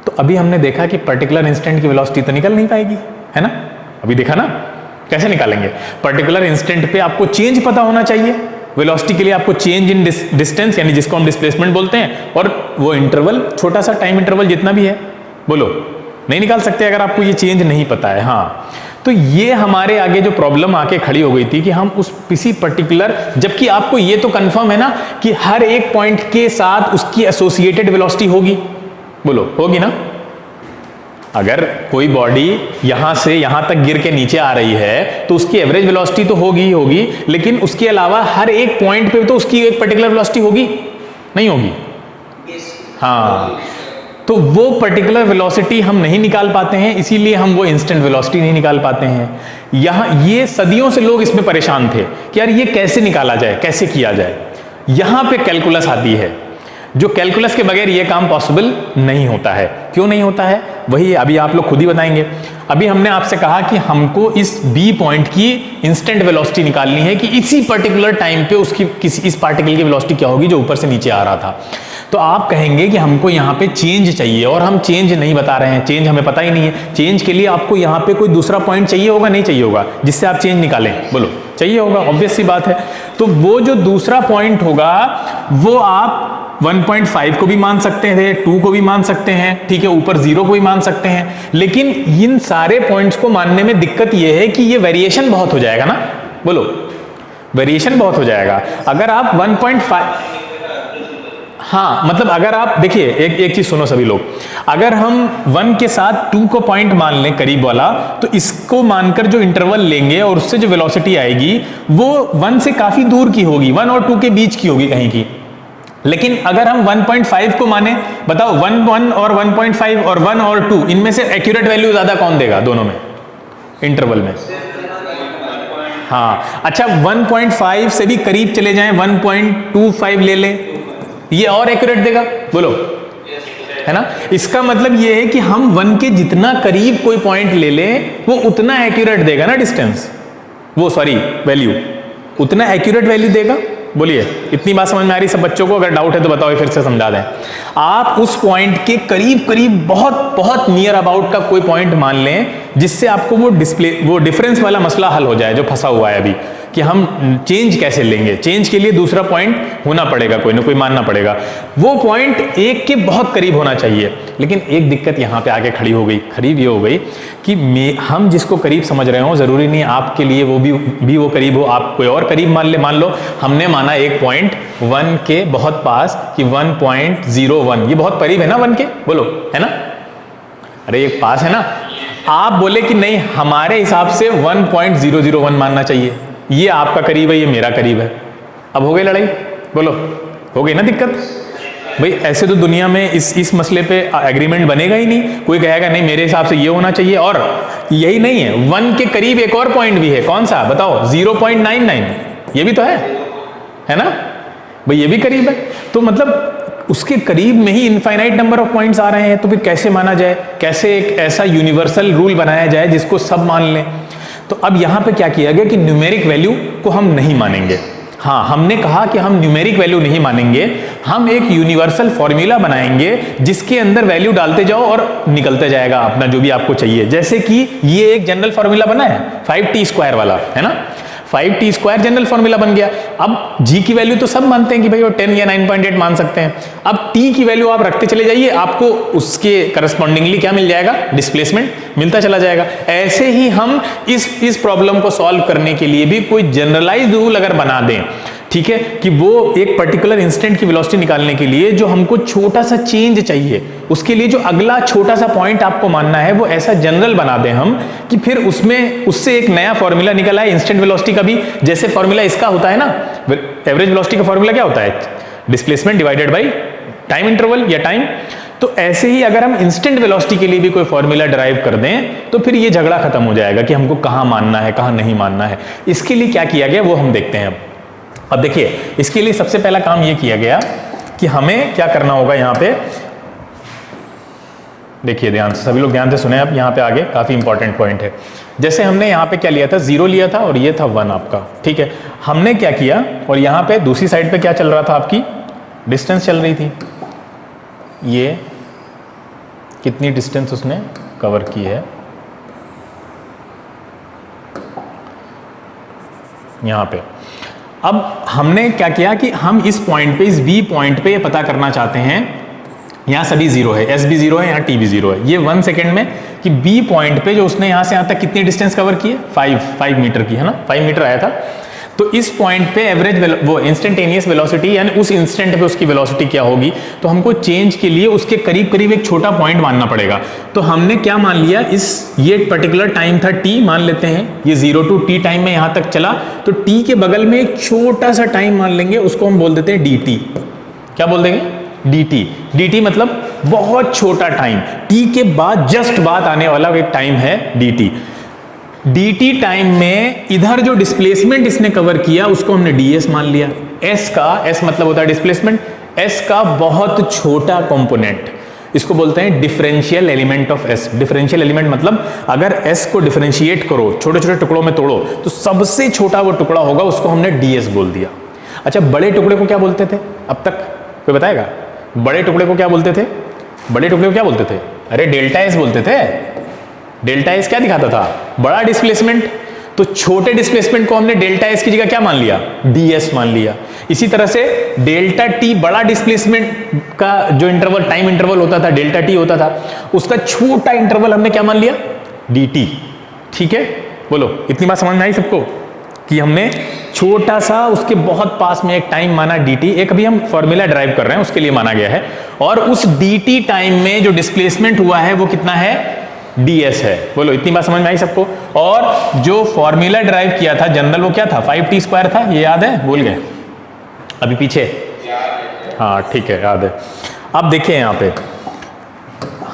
तो अभी हमने देखा कि पर्टिकुलर इंस्टेंट की वेलोसिटी तो निकल नहीं पाएगी, है ना। अभी देखा ना कैसे निकालेंगे। पर्टिकुलर इंस्टेंट पे आपको चेंज पता होना चाहिए, वेलोसिटी के लिए आपको चेंज इन डिस्टेंस यानी जिसको हम डिस्प्लेसमेंट बोलते हैं, और वो इंटरवल छोटा सा टाइम इंटरवल जितना भी है, बोलो नहीं निकाल सकते अगर आपको ये चेंज नहीं पता है। हाँ, तो ये हमारे आगे जो प्रॉब्लम आके खड़ी हो गई थी कि हम उस किसी पर्टिकुलर, जबकि आपको ये तो कंफर्म है ना कि हर एक पॉइंट के साथ उसकी एसोसिएटेड वेलोसिटी होगी, बोलो होगी ना। अगर कोई बॉडी यहां से यहां तक गिर के नीचे आ रही है तो उसकी एवरेज वेलोसिटी तो होगी ही होगी, लेकिन उसके अलावा हर एक पॉइंट पे तो उसकी एक पर्टिकुलर वेलोसिटी होगी नहीं होगी? हाँ, तो वो पर्टिकुलर वेलोसिटी हम नहीं निकाल पाते हैं, इसीलिए हम वो इंस्टेंट वेलोसिटी नहीं निकाल पाते हैं। यहां ये सदियों से लोग इसमें परेशान थे कि यार ये कैसे निकाला जाए, कैसे किया जाए। यहां पे कैलकुलस आती है, जो कैलकुलस के बगैर ये काम पॉसिबल नहीं होता है। क्यों नहीं होता है वही अभी आप लोग खुद ही बताएंगे। अभी हमने आपसे कहा कि हमको इस बी पॉइंट की इंस्टेंट वेलोसिटी निकालनी है कि इसी पर्टिकुलर टाइम पे उसकी इस पार्टिकल की वेलोसिटी क्या होगी जो ऊपर से नीचे आ रहा था। तो आप कहेंगे कि हमको यहाँ पे चेंज चाहिए और हम चेंज नहीं बता रहे हैं, चेंज हमें पता ही नहीं है। चेंज के लिए आपको यहाँ पे कोई दूसरा पॉइंट चाहिए होगा, नहीं चाहिए होगा, जिससे आप चेंज निकालें? बोलो चाहिए होगा, ऑब्वियस सी बात है। तो वो जो दूसरा पॉइंट होगा वो आप 1.5 को भी मान सकते थे, 2 को भी मान सकते हैं, ठीक है, ऊपर 0 को भी मान सकते हैं। लेकिन इन सारे पॉइंट्स को मानने में दिक्कत यह है कि ये वेरिएशन बहुत हो जाएगा ना। बोलो वेरिएशन बहुत हो जाएगा। अगर आप 1.5, हाँ मतलब अगर आप देखिए एक चीज सुनो सभी लोग, अगर हम 1 के साथ 2 को पॉइंट मान लें करीब वाला, तो इसको मानकर जो इंटरवल लेंगे और उससे जो वेलोसिटी आएगी वो 1 से काफी दूर की होगी, 1 और 2 के बीच की होगी कहीं की। लेकिन अगर हम 1.5 को माने, बताओ 1 और 1.5 और 1 और 2 इनमें से एक्यूरेट वैल्यू ज्यादा कौन देगा दोनों में, इंटरवल में? हाँ अच्छा, 1.5 से भी करीब चले जाएं, 1.25 ले लें, ये और एक्यूरेट देगा, बोलो है ना। इसका मतलब ये है कि हम 1 के जितना करीब कोई पॉइंट ले लें वो उतना एक्यूरेट देगा ना डिस्टेंस, वो सॉरी वैल्यू, उतना एक्यूरेट वैल्यू देगा। बोलिए इतनी बात समझ में आ रही सब बच्चों को? अगर डाउट है तो बताओ, फिर से समझा दें। आप उस पॉइंट के करीब करीब बहुत बहुत नियर अबाउट का कोई पॉइंट मान लें जिससे आपको वो डिफरेंस वाला मसला हल हो जाए जो फंसा हुआ है अभी, कि हम चेंज कैसे लेंगे। चेंज के लिए दूसरा पॉइंट होना पड़ेगा, कोई ना कोई मानना पड़ेगा। वो पॉइंट 1 के बहुत करीब होना चाहिए। लेकिन एक दिक्कत यहां पे आके खड़ी हो गई, करीब ये हो गई कि हम जिसको करीब समझ रहे हो जरूरी नहीं आपके लिए वो भी वो करीब हो, आप कोई और करीब मान लो हमने माना एक पॉइंट 1 के बहुत पास कि 1.01, ये बहुत करीब है ना 1 के, बोलो है ना, अरे एक पास है ना। आप बोले कि नहीं हमारे हिसाब से 1.001 मानना चाहिए, ये आपका करीब है, ये मेरा करीब है। अब हो गई लड़ाई, बोलो हो गई ना दिक्कत। भाई ऐसे तो दुनिया में इस मसले पे एग्रीमेंट बनेगा ही नहीं। कोई कहेगा नहीं मेरे हिसाब से ये होना चाहिए, और यही नहीं है, 1 के करीब एक और पॉइंट भी है, कौन सा बताओ? 0.99, ये भी तो है ना भाई, ये भी करीब है। तो मतलब उसके करीब में ही इनफाइनाइट नंबर ऑफ पॉइंट्स आ रहे हैं, तो फिर कैसे माना जाए, कैसे एक ऐसा यूनिवर्सल रूल बनाया जाए जिसको सब मान लें। तो अब यहां पे क्या किया गया कि न्यूमेरिक वैल्यू को हम नहीं मानेंगे। हाँ, हमने कहा कि हम न्यूमेरिक वैल्यू नहीं मानेंगे, हम एक यूनिवर्सल फॉर्मूला बनाएंगे जिसके अंदर वैल्यू डालते जाओ और निकलते जाएगा अपना जो भी आपको चाहिए। जैसे कि ये एक जनरल फॉर्मूला बना है 5t² वाला, है ना, 5t² जनरल फॉर्मूला बन गया। अब g की वैल्यू तो सब मानते हैं कि भाई वो 10 या 9.8 मान सकते हैं। अब t की वैल्यू आप रखते चले जाइए, आपको उसके करस्पॉन्डिंगली क्या मिल जाएगा, डिस्प्लेसमेंट मिलता चला जाएगा। ऐसे ही हम इस प्रॉब्लम को सॉल्व करने के लिए भी कोई जनरलाइज्ड रूल अगर बना दें, ठीक है, कि वो एक पर्टिकुलर इंस्टेंट की वेलोसिटी निकालने के लिए जो हमको छोटा सा चेंज चाहिए, उसके लिए जो अगला छोटा सा पॉइंट आपको मानना है, वो ऐसा जनरल बना दें हम कि फिर उससे एक नया फॉर्मूला निकल आए इंस्टेंट वेलोसिटी का भी। जैसे फॉर्मूला इसका होता है ना, एवरेज वेलोसिटी का फॉर्मूला क्या होता है, displacement divided by time interval या टाइम। तो ऐसे ही अगर हम इंस्टेंट वेलोसिटी के लिए भी कोई फॉर्मूला डिराइव कर दें तो फिर ये झगड़ा खत्म हो जाएगा कि हमको कहां मानना है कहां नहीं मानना है। इसके लिए क्या किया गया वो हम देखते हैं। अब देखिए, इसके लिए सबसे पहला काम ये किया गया कि हमें क्या करना होगा। यहां पे देखिए, ध्यान से सभी लोग ध्यान से सुने। अब यहां पे आगे काफी इंपॉर्टेंट पॉइंट है। जैसे हमने यहां पे क्या लिया था, 0 लिया था और ये था 1 आपका, ठीक है। हमने क्या किया, और यहां पे दूसरी साइड पे क्या चल रहा था, आपकी डिस्टेंस चल रही थी। ये कितनी डिस्टेंस उसने कवर की है, यहां पे। अब हमने क्या किया कि हम इस पॉइंट पे, इस बी पॉइंट पे ये पता करना चाहते हैं, यहां सभी 0 है, एस भी 0 है, यहां टी भी 0 है। ये 1 सेकेंड में कि बी पॉइंट पे जो उसने यहां से यहां तक कितनी डिस्टेंस कवर की है, 5 मीटर की, है ना, 5 मीटर आया था। तो इस पॉइंट पे एवरेज वो इंस्टेंटेनियस वेलोसिटी, यानी उस इंस्टेंट पे उसकी वेलोसिटी क्या होगी, तो हमको चेंज के लिए उसके करीब करीब एक छोटा पॉइंट मानना पड़ेगा। तो हमने क्या मान लिया, ये पर्टिकुलर टाइम था t, मान लेते हैं ये 0 to t टाइम में यहां तक चला, तो t के बगल में एक छोटा सा टाइम मान लेंगे, उसको हम बोल देते हैं dt। क्या बोल देंगे, dt मतलब बहुत छोटा टाइम, t के बाद जस्ट बाद आने वाला एक टाइम है dt टाइम में इधर जो डिस्प्लेसमेंट इसने कवर किया उसको हमने ds मान लिया। s मतलब होता है डिस्प्लेसमेंट, s का बहुत छोटा कंपोनेंट, इसको बोलते हैं differential element of s। Differential element मतलब अगर s को डिफरेंशिएट करो, छोटे छोटे टुकड़ों में तोड़ो, तो सबसे छोटा वो टुकड़ा होगा, उसको हमने ds बोल दिया। अच्छा, बड़े टुकड़े को क्या बोलते थे, अब तक कोई बताएगा, बड़े टुकड़े को क्या बोलते थे, बड़े टुकड़े को क्या बोलते थे, अरे डेल्टा s बोलते थे। डेल्टा एस क्या दिखाता था, बड़ा डिस्प्लेसमेंट। तो छोटे डिस्प्लेसमेंट को हमने डेल्टा एस की जगह क्या मान लिया, ds मान लिया। इसी तरह से डेल्टा t, बड़ा डिस्प्लेसमेंट का जो इंटरवल, टाइम इंटरवल होता था, डेल्टा t होता था, उसका छोटा इंटरवल हमने क्या मान लिया, dt। ठीक है, बोलो, इतनी बात समझ में आई सबको कि हमने छोटा सा उसके बहुत पास में एक टाइम माना dt। एक अभी हम फॉर्मूला ड्राइव कर रहे हैं, उसके लिए माना गया है, और उस dt टाइम में जो डिस्प्लेसमेंट हुआ है वो कितना है, ds है। बोलो, इतनी बात समझ में आई सबको। और जो फॉर्मूला ड्राइव किया था जनरल, वो क्या था, 5t² था, ये याद है, भूल गए अभी पीछे, हाँ ठीक है, याद है। अब देखिए यहाँ पे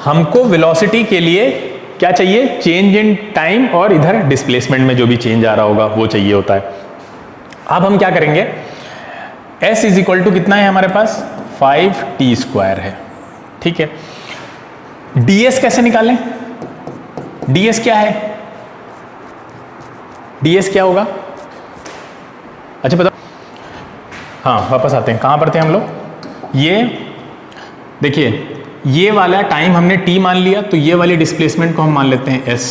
हमको वेलोसिटी के लिए क्या चाहिए, चेंज इन टाइम, और इधर डिस्प्लेसमेंट में जो भी चेंज आ रहा होगा वो चाहिए होता है। अब हम क्या करेंगे, s इज इक्वल टू कितना है हमारे पास, 5t² है, ठीक है। ds कैसे निकालें, ds क्या है, ds क्या होगा, अच्छा बताओ। हाँ, वापस आते हैं, कहां पर थे हम लोग, ये देखिए, ये वाला टाइम हमने t मान लिया, तो ये वाली डिस्प्लेसमेंट को हम मान लेते हैं s,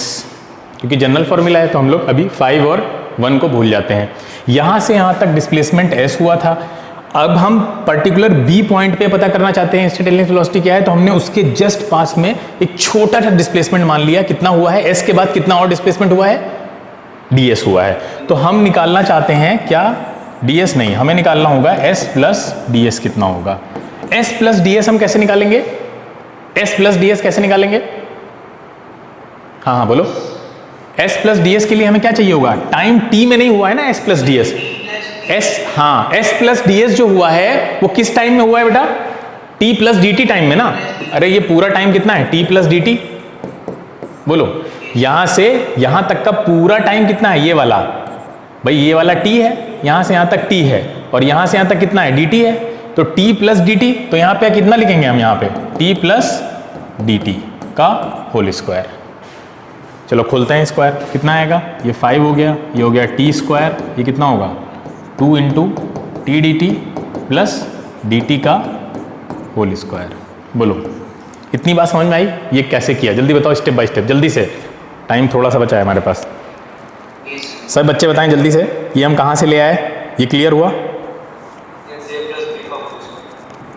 क्योंकि जनरल फॉर्मूला है तो हम लोग अभी 5 और 1 को भूल जाते हैं। यहां से यहां तक डिस्प्लेसमेंट s हुआ था। अब हम पर्टिकुलर b पॉइंट पे पता करना चाहते हैं इंस्टेंटेनियस वेलोसिटी क्या है, तो हमने उसके जस्ट पास में एक छोटा सा डिस्प्लेसमेंट मान लिया, कितना हुआ है, s के बाद कितना और डिस्प्लेसमेंट हुआ है, ds हुआ है। तो हम निकालना चाहते हैं क्या, ds नहीं, हमें निकालना होगा s प्लस ds कितना होगा। s प्लस ds हम कैसे निकालेंगे, s प्लस ds कैसे निकालेंगे, हाँ हाँ बोलो। s प्लस ds के लिए हमें क्या चाहिए होगा, टाइम t में नहीं हुआ है ना s प्लस ds, हाँ, s प्लस ds जो हुआ है वो किस टाइम में हुआ है बेटा, t प्लस dt टाइम में ना। अरे ये पूरा टाइम कितना है, t प्लस dt, बोलो, यहां से यहां तक का पूरा टाइम कितना है, ये वाला, भाई ये वाला t है, यहां से यहां तक t है, और यहां से यहां तक कितना है, dt है, तो t प्लस dt, तो यहां पे कितना लिखेंगे हम, यहां पे t प्लस dt का होल स्क्वायर। चलो खोलते हैं स्क्वायर, कितना आएगा, ये 5 हो गया, ये हो गया t², ये कितना होगा 2 into T D T plus D T का होल स्क्वायर। बोलो इतनी बात समझ में आई? ये कैसे किया जल्दी बताओ, स्टेप बाय स्टेप, जल्दी से, टाइम थोड़ा सा बचा है हमारे पास। सब बच्चे बताएं जल्दी से, ये हम कहाँ से ले आए? ये क्लियर हुआ?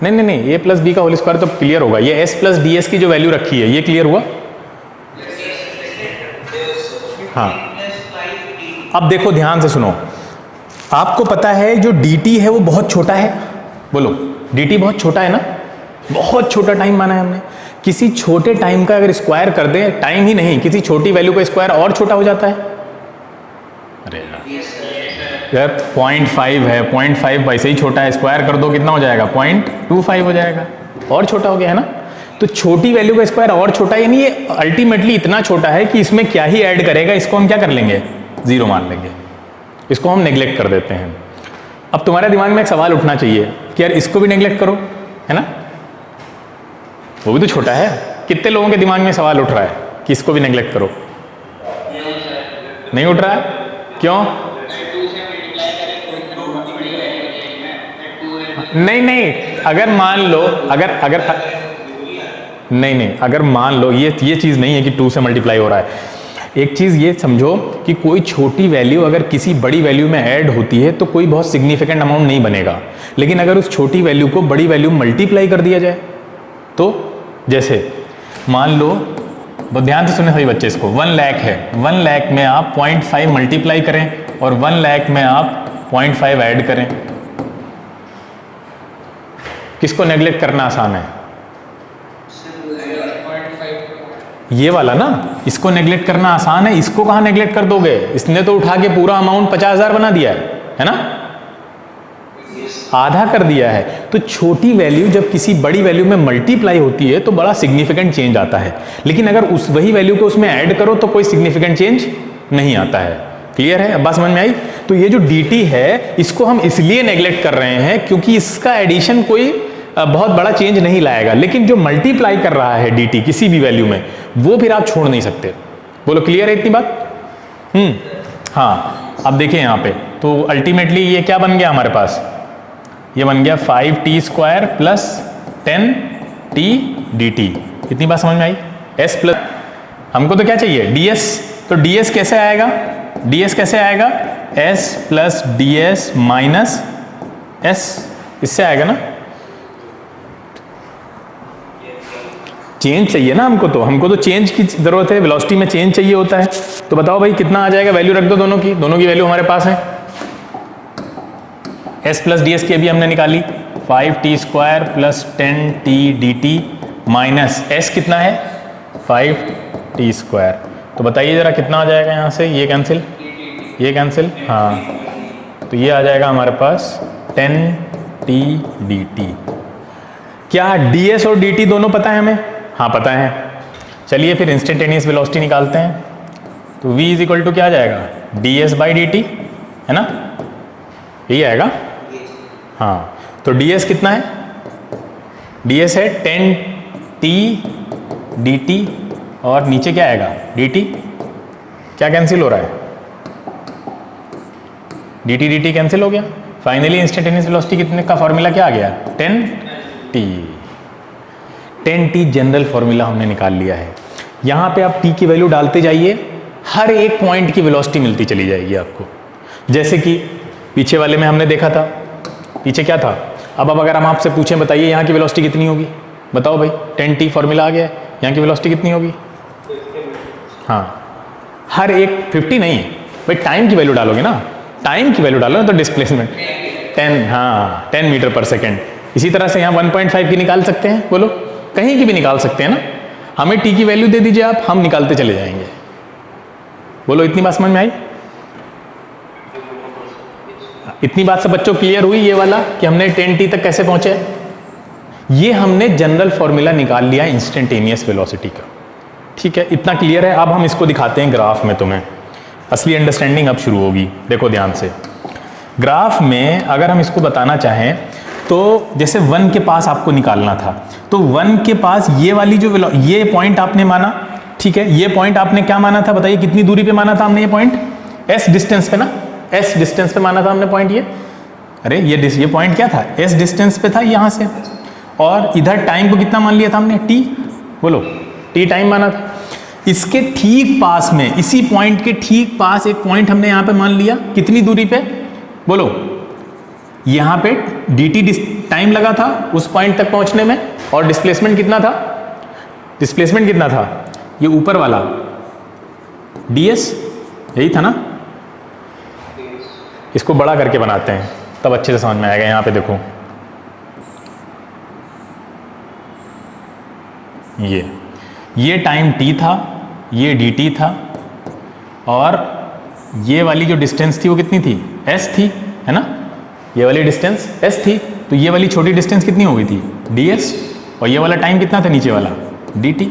नहीं नहीं नहीं, ए प्लस बी का होल स्क्वायर तो क्लियर होगा। ये एस प्लस डी एस की जो वैल्यू रखी है ये क्लियर हुआ? हाँ, अब देखो ध्यान से सुनो, आपको पता है जो dt है वो बहुत छोटा है। बोलो dt बहुत छोटा है ना, बहुत छोटा टाइम माना है हमने। किसी छोटे टाइम का अगर स्क्वायर कर दे, टाइम ही नहीं किसी छोटी वैल्यू का स्क्वायर और छोटा हो जाता है। अरे यार 0.5 है, 0.5 वैसे ही छोटा है, स्क्वायर कर दो कितना हो जाएगा? 0.25 हो जाएगा, और छोटा हो गया है ना। तो छोटी वैल्यू का स्क्वायर और छोटा, यानी ये अल्टीमेटली इतना छोटा है कि इसमें क्या ही ऐड करेगा, इसको हम क्या कर लेंगे? जीरो मान लेंगे, इसको हम नेग्लेक्ट कर देते हैं। अब तुम्हारे दिमाग में एक सवाल उठना चाहिए कि यार इसको भी नेग्लेक्ट करो, है ना, वो भी तो छोटा है। कितने लोगों के दिमाग में सवाल उठ रहा है कि इसको भी नेग्लेक्ट करो? नहीं उठ रहा है, क्यों? नहीं नहीं, अगर मान लो, अगर नहीं, अगर मान लो ये चीज़ नहीं है कि 2 से मल्टीप्लाई हो रहा है। एक चीज़ ये समझो कि कोई छोटी वैल्यू अगर किसी बड़ी वैल्यू में ऐड होती है तो कोई बहुत सिग्निफिकेंट अमाउंट नहीं बनेगा, लेकिन अगर उस छोटी वैल्यू को बड़ी वैल्यू मल्टीप्लाई कर दिया जाए तो, जैसे मान लो, बहुत ध्यान से सुने सभी बच्चे इसको, 1 लाख है, 1 लाख में आप 0.5 मल्टीप्लाई करें और 1 लाख में आप 0.5 ऐड करें, किसको नेग्लेक्ट करना आसान है? ये वाला ना, इसको नेग्लेक्ट करना आसान है। इसको कहाँ नेग्लेक्ट कर दोगे? इसने तो उठा के पूरा अमाउंट 50,000 बना दिया है ना, आधा कर दिया है। तो छोटी वैल्यू जब किसी बड़ी वैल्यू में मल्टीप्लाई होती है तो बड़ा सिग्निफिकेंट चेंज आता है, लेकिन अगर उस वही वैल्यू को उसमें ऐड करो तो कोई सिग्निफिकेंट चेंज नहीं आता है। क्लियर है? अब बात समझ में आई? तो ये जो dt है इसको हम इसलिए नेग्लेक्ट कर रहे हैं क्योंकि इसका एडिशन कोई बहुत बड़ा चेंज नहीं लाएगा, लेकिन जो मल्टीप्लाई कर रहा है dt किसी भी वैल्यू में, वो फिर आप छोड़ नहीं सकते। बोलो क्लियर है इतनी बात? हाँ, अब देखिए यहाँ पे तो अल्टीमेटली ये क्या बन गया हमारे पास? ये बन गया 5t square plus 10t dt। इतनी बात समझ में आई? s प्लस, हमको तो क्या चाहिए? ds। तो ds कैसे आएगा? ds कैसे आएगा? s plus ds minus s, इससे आएगा ना। चेंज चाहिए ना हमको तो चेंज की जरूरत है, वेलोसिटी में चेंज चाहिए होता है। तो बताओ भाई कितना आ जाएगा? वैल्यू रख दो दोनों की वैल्यू हमारे पास है। s प्लस डी एस की अभी हमने निकाली, 5t square plus 10t dt minus s कितना है? 5t square. तो बताइए जरा कितना आ जाएगा यहाँ से? ये कैंसिल, हाँ, तो ये आ जाएगा हमारे पास 10t dt। क्या ds और dt दोनों पता है हमें? हाँ पता है। चलिए फिर इंस्टेंटेनियस वेलोसिटी निकालते हैं। तो v इज इक्वल टू क्या आ जाएगा? ds बाई dt, है ना, यही आएगा। हाँ, तो ds कितना है? ds है 10t dt और नीचे क्या आएगा? dt। क्या कैंसिल हो रहा है? dt कैंसिल हो गया। फाइनली इंस्टेंटेनियस वेलोसिटी कितने का फॉर्मूला क्या आ गया? 10t जनरल फॉर्मूला हमने निकाल लिया है। यहाँ पे आप t की वैल्यू डालते जाइए, हर एक पॉइंट की वेलोसिटी मिलती चली जाएगी आपको। जैसे कि पीछे वाले में हमने देखा था, पीछे क्या था। अब अगर हम आपसे पूछें बताइए यहाँ की वेलोसिटी कितनी होगी? बताओ भाई, 10t फॉर्मूला आ गया है, यहाँ की वेलोसिटी कितनी होगी? हाँ, हर एक 50 नहीं भाई, टाइम की वैल्यू डालोगे ना, टाइम की वैल्यू डालो ना, तो डिस्प्लेसमेंट 10, हाँ 10 मीटर पर सेकेंड। इसी तरह से यहाँ 1.5 की निकाल सकते हैं, बोलो कहीं की भी निकाल सकते हैं ना। हमें t की वैल्यू दे दीजिए आप, हम निकालते चले जाएंगे। बोलो इतनी बात समझ में आई? इतनी बात से बच्चों क्लियर हुई ये वाला कि हमने 10t तक कैसे पहुंचे? ये हमने जनरल फॉर्मूला निकाल लिया इंस्टेंटेनियस वेलोसिटी का। ठीक है, इतना क्लियर है। अब हम इसको दिखाते हैं ग्राफ में, तुम्हें असली अंडरस्टैंडिंग अब शुरू होगी। देखो ध्यान से, ग्राफ में अगर हम इसको बताना चाहें तो जैसे 1 के पास आपको निकालना था, तो 1 के पास ये वाली जो ये पॉइंट आपने माना, ठीक है, ये पॉइंट आपने क्या माना था? बताइए कितनी दूरी पे माना था हमने ये पॉइंट? s डिस्टेंस पे ना, s डिस्टेंस पे माना था हमने पॉइंट ये। अरे ये पॉइंट क्या था, एस डिस्टेंस पे था यहाँ से, और इधर टाइम को कितना मान लिया था हमने, टी, बोलो टी टाइम माना था। इसके ठीक पास में, इसी पॉइंट के ठीक पास एक पॉइंट हमने यहाँ पे मान लिया, कितनी दूरी पे, बोलो, यहाँ पे dt टाइम लगा था उस पॉइंट तक पहुँचने में, और डिस्प्लेसमेंट कितना था, डिस्प्लेसमेंट कितना था, ये ऊपर वाला ds, यही था ना। इसको बड़ा करके बनाते हैं तब अच्छे से समझ में आएगा। यहाँ पे देखो, ये टाइम t था, ये dt था, और ये वाली जो डिस्टेंस थी वो कितनी थी, s थी, है ना, ये वाली डिस्टेंस s थी, तो ये वाली छोटी डिस्टेंस कितनी हो गई थी, ds, और ये वाला टाइम कितना था नीचे वाला, dt।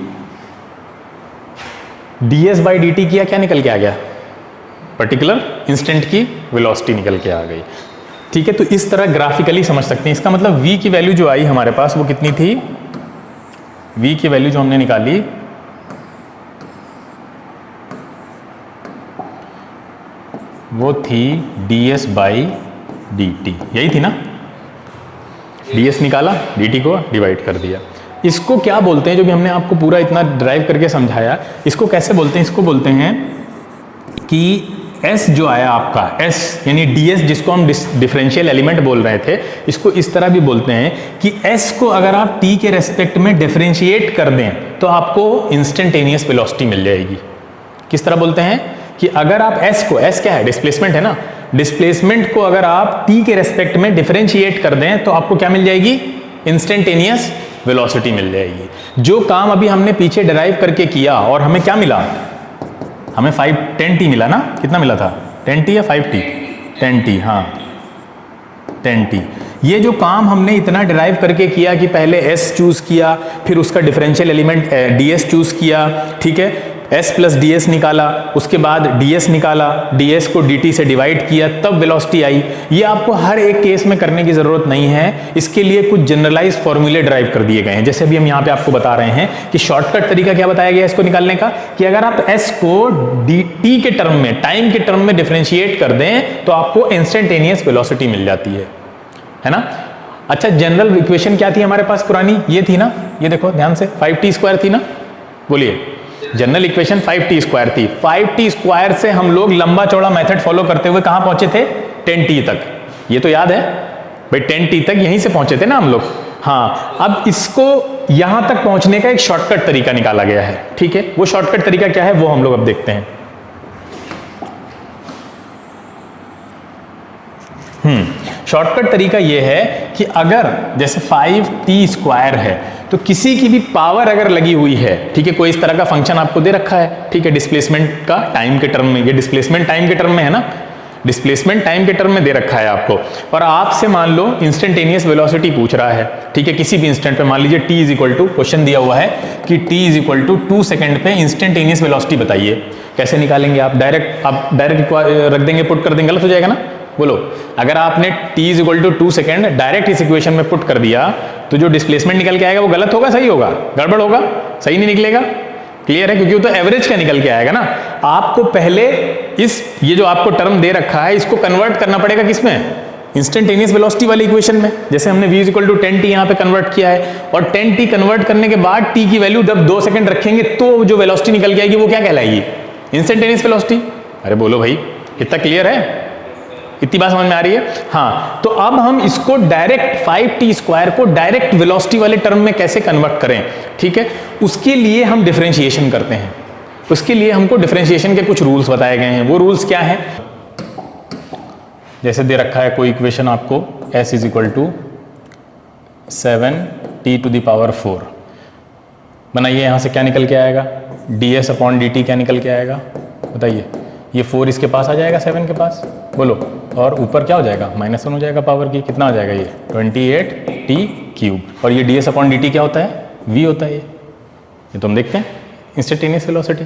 ds बाई dt किया, क्या निकल के आ गया, पर्टिकुलर इंस्टेंट की वेलोसिटी निकल के आ गई। ठीक है, तो इस तरह ग्राफिकली समझ सकते हैं। इसका मतलब v की वैल्यू जो आई हमारे पास वो कितनी थी, v की वैल्यू जो हमने निकाली वो थी ds बाई dt, यही थी ना, ds निकाला, dt को डिवाइड कर दिया। इसको क्या बोलते हैं, जो भी हमने आपको पूरा इतना ड्राइव करके समझाया, इसको कैसे बोलते हैं, इसको बोलते हैं कि s जो आया आपका, s यानी ds जिसको हम डिफरेंशियल एलिमेंट बोल रहे थे, इसको इस तरह भी बोलते हैं कि s को अगर आप t के रेस्पेक्ट में डिफरेंशिएट कर दें तो आपको इंस्टेंटेनियस वेलोसिटी मिल जाएगी। किस तरह बोलते हैं कि अगर आप s को, s क्या है, डिस्प्लेसमेंट है ना, डिस्प्लेसमेंट को अगर आप t के रेस्पेक्ट में डिफरेंशिएट कर दें तो आपको क्या मिल जाएगी, इंस्टेंटेनियस वेलोसिटी मिल जाएगी। जो काम अभी हमने पीछे डिराइव करके किया और हमें क्या मिला, हमें 10t मिला ना, कितना मिला था, 10t या 5t, 10t, हाँ 10t। ये जो काम हमने इतना डिराइव करके किया कि पहले s चूज किया, फिर उसका डिफरेंशियल एलिमेंट ds चूज किया, ठीक है, s प्लस ds निकाला, उसके बाद ds निकाला, ds को dt से डिवाइड किया, तब वेलोसिटी आई। ये आपको हर एक केस में करने की जरूरत नहीं है, इसके लिए कुछ जनरलाइज फॉर्मूले ड्राइव कर दिए गए हैं। जैसे अभी हम यहाँ पे आपको बता रहे हैं कि शॉर्टकट तरीका क्या बताया गया इसको निकालने का, कि अगर आप s को dt के टर्म में, टाइम के टर्म में डिफरेंशिएट कर दें तो आपको इंस्टेंटेनियस वेलोसिटी मिल जाती है ना। अच्छा, जनरल इक्वेशन क्या थी हमारे पास पुरानी, ये थी ना, ये देखो ध्यान से, 5t स्क्वायर थी ना, बोलिए, जनरल इक्वेशन 5t स्क्वायर थी। 5t स्क्वायर से हम लोग लंबा चौड़ा मेथड फॉलो करते हुए कहां पहुंचे थे, 10t तक, ये तो याद है भाई, 10t तक यहीं से पहुंचे थे ना हम लोग। हाँ, अब इसको यहां तक पहुंचने का एक शॉर्टकट तरीका निकाला गया है, ठीक है, वो शॉर्टकट तरीका क्या है वो हम लोग अब देखते हैं। शॉर्टकट तरीका ये है कि अगर जैसे 5t स्क्वायर है तो किसी की भी पावर अगर लगी हुई है, ठीक है, कोई इस तरह का फंक्शन आपको दे रखा है, ठीक है, डिस्प्लेसमेंट का टाइम के टर्म में, ये डिस्प्लेसमेंट टाइम के टर्म में है ना, डिस्प्लेसमेंट टाइम के टर्म में दे रखा है आपको, और आपसे मान लो इंस्टेंटेनियस वेलोसिटी पूछ रहा है, ठीक है, किसी भी इंस्टेंट पे, मान लीजिए t is equal to, question दिया हुआ है कि t is equal to 2 second पे इंस्टेंटेनियस वेलोसिटी बताइए। कैसे निकालेंगे आप, डायरेक्ट रख देंगे, पुट कर देंगे, गलत हो जाएगा ना, बोलो। अगर आपने t is equal to 2 second direct इस इक्वेशन में पुट कर दिया तो जो डिस्प्लेसमेंट निकल के आएगा वो गलत होगा, सही होगा, गड़बड़ होगा, सही नहीं निकलेगा। क्लियर है, क्योंकि वो तो एवरेज का निकल के आएगा ना। आपको पहले ये जो आपको टर्म दे रखा है इसको कन्वर्ट करना पड़ेगा किसमें, इंस्टेंटेनियस वेलोसिटी वाली इक्वेशन में। जैसे हमने v is equal to 10t यहाँ पे कन्वर्ट किया है, और 10t कन्वर्ट करने के बाद t की वैल्यू जब 2 सेकंड रखेंगे तो जो वेलोसिटी निकल के आएगी वो क्या कहलाएगी, इंस्टेंटेनियस वेलोसिटी। अरे बोलो भाई, इतना क्लियर है, इतनी बात समझ में आ रही है। हाँ, तो अब हम इसको डायरेक्ट 5t स्क्वायर को डायरेक्ट वेलोसिटी वाले टर्म में कैसे कन्वर्ट करें, ठीक है, उसके लिए हम डिफरेंशिएशन करते हैं। उसके लिए हमको डिफरेंशिएशन के कुछ रूल्स बताए गए हैं। वो रूल्स क्या है, जैसे दे रखा है कोई इक्वेशन आपको, s is equal to 7t to the power 4, बनाइए, यहां से क्या निकल के आएगा, ds अपॉन dt क्या निकल के आएगा, बताइए। ये 4 इसके पास आ जाएगा 7 के पास, बोलो, और ऊपर क्या हो जाएगा, -1 हो जाएगा पावर की, कितना हो जाएगा ये 28t क्यूब, और ये ds अपॉन dt क्या होता है, v होता है। ये तो हम देखते हैं इंस्टेंटेनियस वेलोसिटी।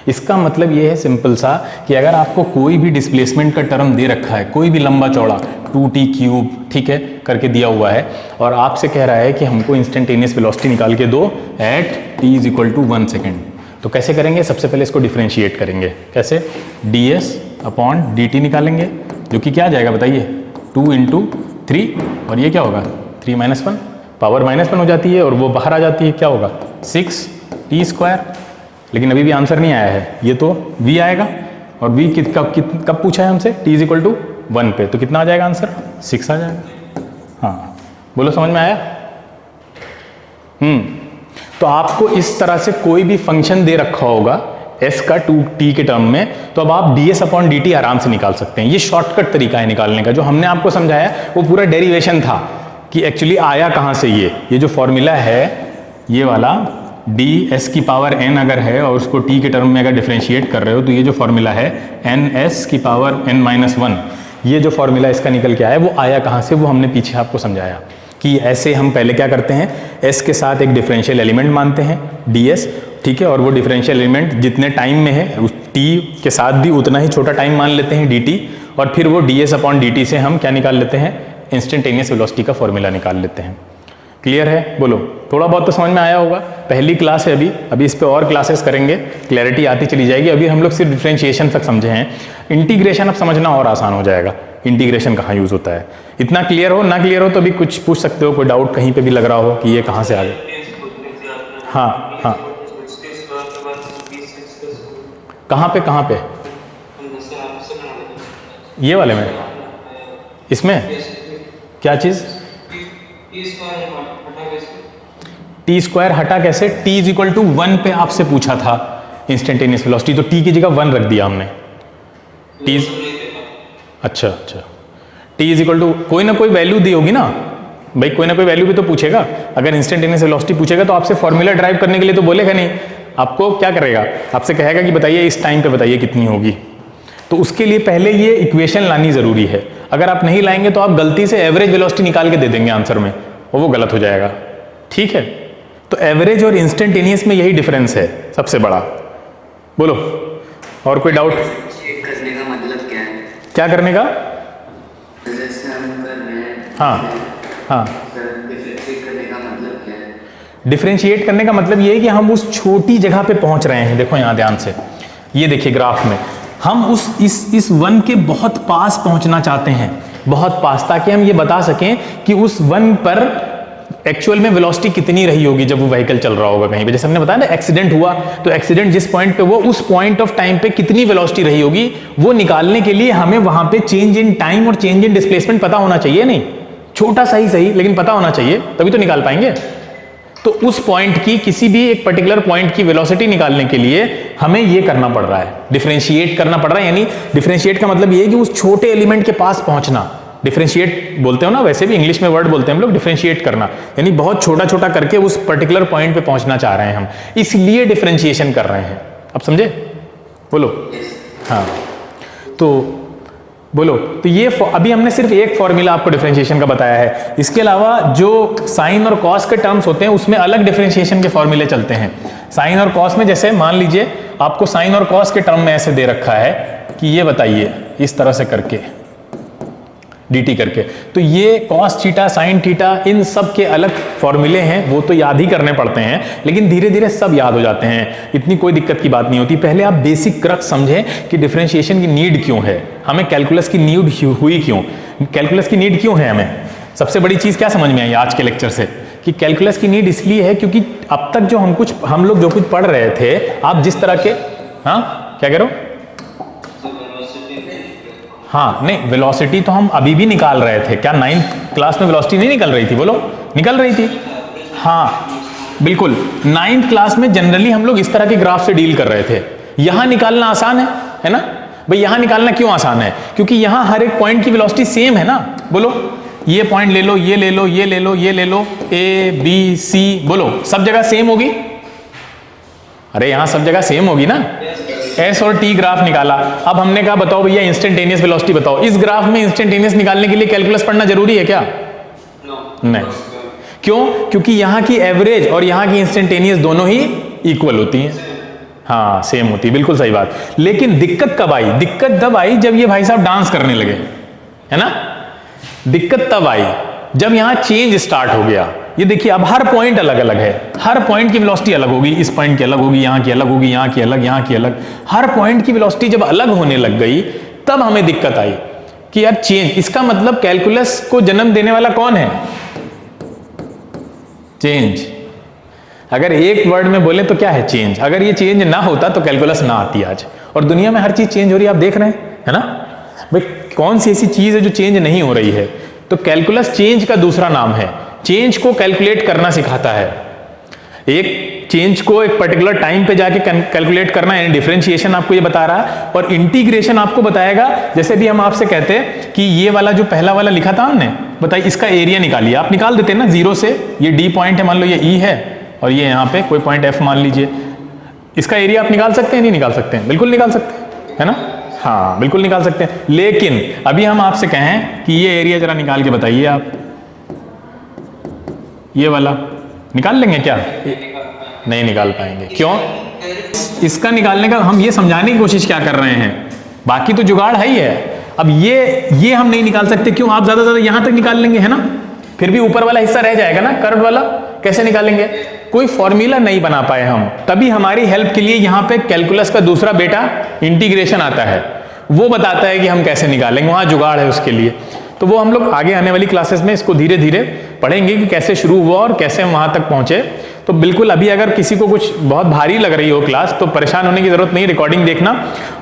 इसका मतलब ये है सिंपल सा कि अगर आपको कोई भी डिस्प्लेसमेंट का टर्म दे रखा है, कोई भी लंबा चौड़ा 2t क्यूब, ठीक है, करके दिया हुआ है, और आपसे कह रहा है कि हमको इंस्टेंटेनियस वेलोसिटी निकाल के दो at t is equal to 1 second, तो कैसे करेंगे, सबसे पहले इसको डिफरेंशिएट करेंगे। कैसे, ds अपॉन dt निकालेंगे, जो कि क्या आ जाएगा बताइए, 2 इंटू 3 और ये क्या होगा 3 माइनस 1, पावर -1 हो जाती है और वो बाहर आ जाती है, क्या होगा 6t²। लेकिन अभी भी आंसर नहीं आया है, ये तो v आएगा और v कब पूछा है हमसे, t = 1 पे, तो कितना आ जाएगा आंसर 6 आ जाएगा। हाँ बोलो समझ में आया। तो आपको इस तरह से कोई भी फंक्शन दे रखा होगा s का 2t के टर्म में, तो अब आप ds/dt आराम से निकाल सकते हैं। ये शॉर्टकट तरीका है निकालने का। जो हमने आपको समझाया वो पूरा डेरिवेशन था कि एक्चुअली आया कहाँ से। ये जो फॉर्मूला है ये वाला ds⁻n अगर है और उसको t के टर्म में अगर डिफरेंशिएट कर रहे हो, तो ये जो फॉर्मूला है ns⁻n-1, ये जो फॉर्मूला इसका निकल के आया वो आया कहाँ से, वो हमने पीछे आपको समझाया कि ऐसे हम पहले क्या करते हैं, s के साथ एक डिफरेंशियल एलिमेंट मानते हैं ds, ठीक है, और वो डिफरेंशियल एलिमेंट जितने टाइम में है उस t के साथ भी उतना ही छोटा टाइम मान लेते हैं dt, और फिर वो ds/dt से हम क्या निकाल लेते हैं, इंस्टेंटेनियस वेलोसिटी का फॉर्मूला निकाल लेते हैं। क्लियर है, बोलो। थोड़ा बहुत तो समझ में आया होगा। पहली क्लास है अभी इस पे और क्लासेस करेंगे, क्लैरिटी आती चली जाएगी। अभी हम लोग सिर्फ डिफरेंशिएशन तक समझे हैं, इंटीग्रेशन अब समझना और आसान हो जाएगा। इंटीग्रेशन कहाँ यूज होता है, इतना क्लियर हो ना क्लियर हो तो अभी कुछ पूछ सकते हो, कोई डाउट कहीं पे भी लग रहा हो कि ये कहाँ से आ गया। हाँ हाँ, कहाँ पे ये वाले में, इसमें क्या चीज, t² हटा कैसे, t = 1 पे आपसे पूछा था इंस्टेंटेनियस वेलोसिटी, तो t की जगह 1 रख दिया हमने। t अच्छा t कोई ना कोई वैल्यू दी होगी ना भाई, कोई ना कोई वैल्यू भी तो पूछेगा। अगर इंस्टेंटेनियस वेलोसिटी पूछेगा तो आपसे फॉर्मूला ड्राइव करने के लिए तो बोलेगा नहीं, आपको क्या करेगा, आपसे कहेगा कि बताइए इस टाइम पे बताइए कितनी होगी। तो उसके लिए पहले ये इक्वेशन लानी जरूरी है। अगर आप नहीं लाएंगे तो आप गलती से एवरेज वेलोसिटी निकाल के दे देंगे आंसर में और वो गलत हो जाएगा, ठीक है। तो एवरेज और इंस्टेंटेनियस में यही डिफरेंस है सबसे बड़ा। बोलो और कोई डाउट। करने का मतलब क्या है, क्या करने का, हाँ डिफरेंशिएट करने का मतलब क्या है। डिफरेंशिएट करने का मतलब ये है कि हम उस छोटी जगह पे पहुंच रहे हैं। देखो यहाँ ध्यान से, ये देखिए ग्राफ में हम इस 1 के बहुत पास पहुंचना चाहते हैं, बहुत पास, ताकि हम ये बता सकें कि उस 1 पर एक्चुअल में वेलोसिटी कितनी रही होगी जब वो व्हीकल चल रहा होगा कहीं पे। जैसे हमने बताया ना, एक्सीडेंट हुआ तो एक्सीडेंट जिस पॉइंट पे वो, उस पॉइंट ऑफ टाइम पे कितनी वेलोसिटी रही होगी, वो निकालने के लिए हमें वहां पे चेंज इन टाइम और चेंज इन डिस्प्लेसमेंट पता होना चाहिए। नहीं, छोटा सा ही सही लेकिन पता होना चाहिए, तभी तो निकाल पाएंगे। तो उस पॉइंट की, किसी भी एक पर्टिकुलर पॉइंट की वेलोसिटी निकालने के लिए हमें ये करना पड़ रहा है, डिफरेंशिएट करना पड़ रहा है। यानी डिफरेंशिएट का मतलब ये है कि उस छोटे एलिमेंट के पास पहुंचना। डिफरेंशिएट बोलते हो ना, वैसे भी इंग्लिश में वर्ड बोलते हैं हम लोग डिफरेंशिएट करना, यानी बहुत छोटा छोटा करके उस पर्टिकुलर पॉइंट पे पहुंचना चाह रहे हैं हम, इसलिए डिफरेंशिएशन कर रहे हैं। अब समझे, बोलो। हाँ तो बोलो, तो ये अभी हमने सिर्फ एक फॉर्मूला आपको डिफरेंशिएशन का बताया है। इसके अलावा जो साइन और कॉस के टर्म्स होते हैं उसमें अलग डिफरेंशिएशन के फॉर्मूले चलते हैं। साइन और कॉस में जैसे मान लीजिए आपको साइन और कॉस के टर्म में ऐसे दे रखा है कि ये बताइए इस तरह से करके dt करके, तो ये cos theta sine theta in सब के अलग फॉर्मूले हैं, वो तो याद ही करने पड़ते हैं, लेकिन धीरे धीरे सब याद हो जाते हैं, इतनी कोई दिक्कत की बात नहीं होती। पहले आप बेसिक क्रक्स समझें कि डिफरेंशिएशन की नीड क्यों है, हमें कैलकुलस की नीड हुई क्यों, कैलकुलस की नीड क्यों है हमें। सबसे बड़ी चीज़ क्या समझ में आई आज के लेक्चर से, कि कैलकुलस की नीड इसलिए है क्योंकि अब तक जो हम लोग जो कुछ पढ़ रहे थे, आप जिस तरह के, हाँ क्या कह रहे हो, हाँ नहीं, वेलोसिटी तो हम अभी भी निकाल रहे थे। क्या 9th क्लास में वेलोसिटी नहीं निकल रही थी, बोलो निकल रही थी। हाँ बिल्कुल, 9th क्लास में जनरली हम लोग इस तरह के ग्राफ से डील कर रहे थे। यहां निकालना आसान है ना भाई। यहां निकालना क्यों आसान है, क्योंकि यहां हर एक पॉइंट की वेलोसिटी सेम है ना। बोलो ये पॉइंट ले लो, ये ले लो, ये ले लो, ये ले लो, ए बी सी, बोलो सब जगह सेम होगी। अरे यहां सब जगह सेम होगी ना। एस और टी ग्राफ निकाला, अब हमने कहा बताओ भैया इंस्टेंटेनियस वेलोसिटी बताओ। इस ग्राफ में इंस्टेंटेनियस निकालने के लिए कैलकुलस पढ़ना जरूरी है क्या? नहीं। क्यों? क्योंकि यहां की एवरेज और यहां की इंस्टेंटेनियस दोनों ही इक्वल होती हैं। हाँ सेम होती है, बिल्कुल सही बात। लेकिन दिक्कत कब आई? दिक्कत तब आई जब ये भाई साहब डांस करने लगे, है ना। दिक्कत तब आई जब यहां चेंज स्टार्ट हो गया। ये देखिए अब हर पॉइंट अलग अलग है, हर पॉइंट की वेलोसिटी अलग होगी, इस पॉइंट की अलग होगी, यहाँ की अलग होगी, यहाँ की अलग, यहाँ की अलग। हर पॉइंट की वेलोसिटी जब अलग होने लग गई तब हमें दिक्कत आई कि यार चेंज, इसका मतलब कैलकुलस को जन्म देने वाला कौन है? चेंज। अगर एक वर्ड में बोले तो क्या है? चेंज। अगर ये चेंज ना होता तो कैलकुलस ना आती आज। और दुनिया में हर चीज चेंज हो रही है, आप देख रहे हैं, है ना भाई? कौन सी ऐसी चीज है जो चेंज नहीं हो रही है? तो कैलकुलस चेंज का दूसरा नाम है। चेंज को कैलकुलेट करना सिखाता है। एक चेंज को एक पर्टिकुलर टाइम पे जाके कैलकुलेट करना, यानी डिफरेंशिएशन आपको ये बता रहा है। और इंटीग्रेशन आपको बताएगा, जैसे भी हम आपसे कहते हैं कि ये वाला जो पहला वाला लिखा था हमने, बताइए इसका एरिया निकालिए। आप निकाल देते हैं ना, जीरो से, ये डी पॉइंट है, मान लो ये ई है, और ये यहाँ पे कोई पॉइंट एफ मान लीजिए। इसका एरिया आप निकाल सकते हैं? नहीं निकाल सकते हैं? बिल्कुल निकाल सकते हैं, है ना? हाँ, बिल्कुल निकाल सकते हैं। लेकिन अभी हम आपसे कहें कि ये एरिया जरा निकाल के बताइए आप, ये वाला निकाल लेंगे क्या? नहीं निकाल पाएंगे। क्यों? इसका निकालने का हम ये समझाने की कोशिश क्या कर रहे हैं, बाकी तो जुगाड़ है ही है। अब ये हम नहीं निकाल सकते, क्यों? आप ज्यादा ज्यादा यहां तक निकाल लेंगे, है ना? फिर भी ऊपर वाला हिस्सा रह जाएगा ना, कर्व वाला। कैसे निकालेंगे? कोई फॉर्मूला नहीं बना पाए हम, तभी हमारी हेल्प के लिए यहां पे कैलकुलस का दूसरा बेटा इंटीग्रेशन आता है। वो बताता है कि हम कैसे निकालेंगे, वहां जुगाड़ है उसके लिए। तो वो हम लोग आगे आने वाली क्लासेस में इसको धीरे धीरे पढ़ेंगे कि कैसे शुरू हुआ और कैसे हम वहां तक पहुंचे। तो बिल्कुल अभी अगर किसी को कुछ बहुत भारी लग रही हो क्लास, तो परेशान होने की जरूरत नहीं, रिकॉर्डिंग देखना।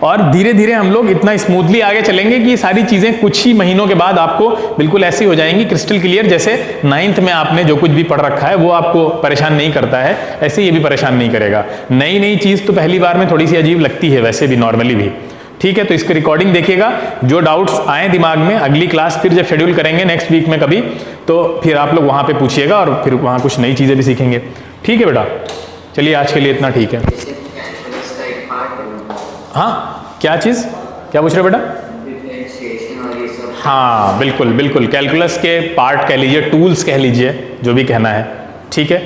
और धीरे धीरे हम लोग इतना स्मूथली आगे चलेंगे कि ये सारी चीजें कुछ ही महीनों के बाद आपको बिल्कुल ऐसी हो जाएंगी, क्रिस्टल क्लियर। जैसे 9th में आपने जो कुछ भी पढ़ रखा है वो आपको परेशान नहीं करता है, ऐसे ये भी परेशान नहीं करेगा। नई नई चीज तो पहली बार में थोड़ी सी अजीब लगती है, वैसे भी नॉर्मली भी। ठीक है, तो इसकी रिकॉर्डिंग देखिएगा। जो डाउट्स आए दिमाग में, अगली क्लास फिर जब शेड्यूल करेंगे नेक्स्ट वीक में कभी, तो फिर आप लोग वहां पे पूछिएगा और फिर वहां कुछ नई चीजें भी सीखेंगे। ठीक है बेटा, चलिए आज के लिए इतना ठीक है। हाँ, क्या चीज, क्या पूछ रहे बेटा? हाँ बिल्कुल बिल्कुल, कैलकुलस के पार्ट कह लीजिए, टूल्स कह लीजिए, जो भी कहना है। ठीक है।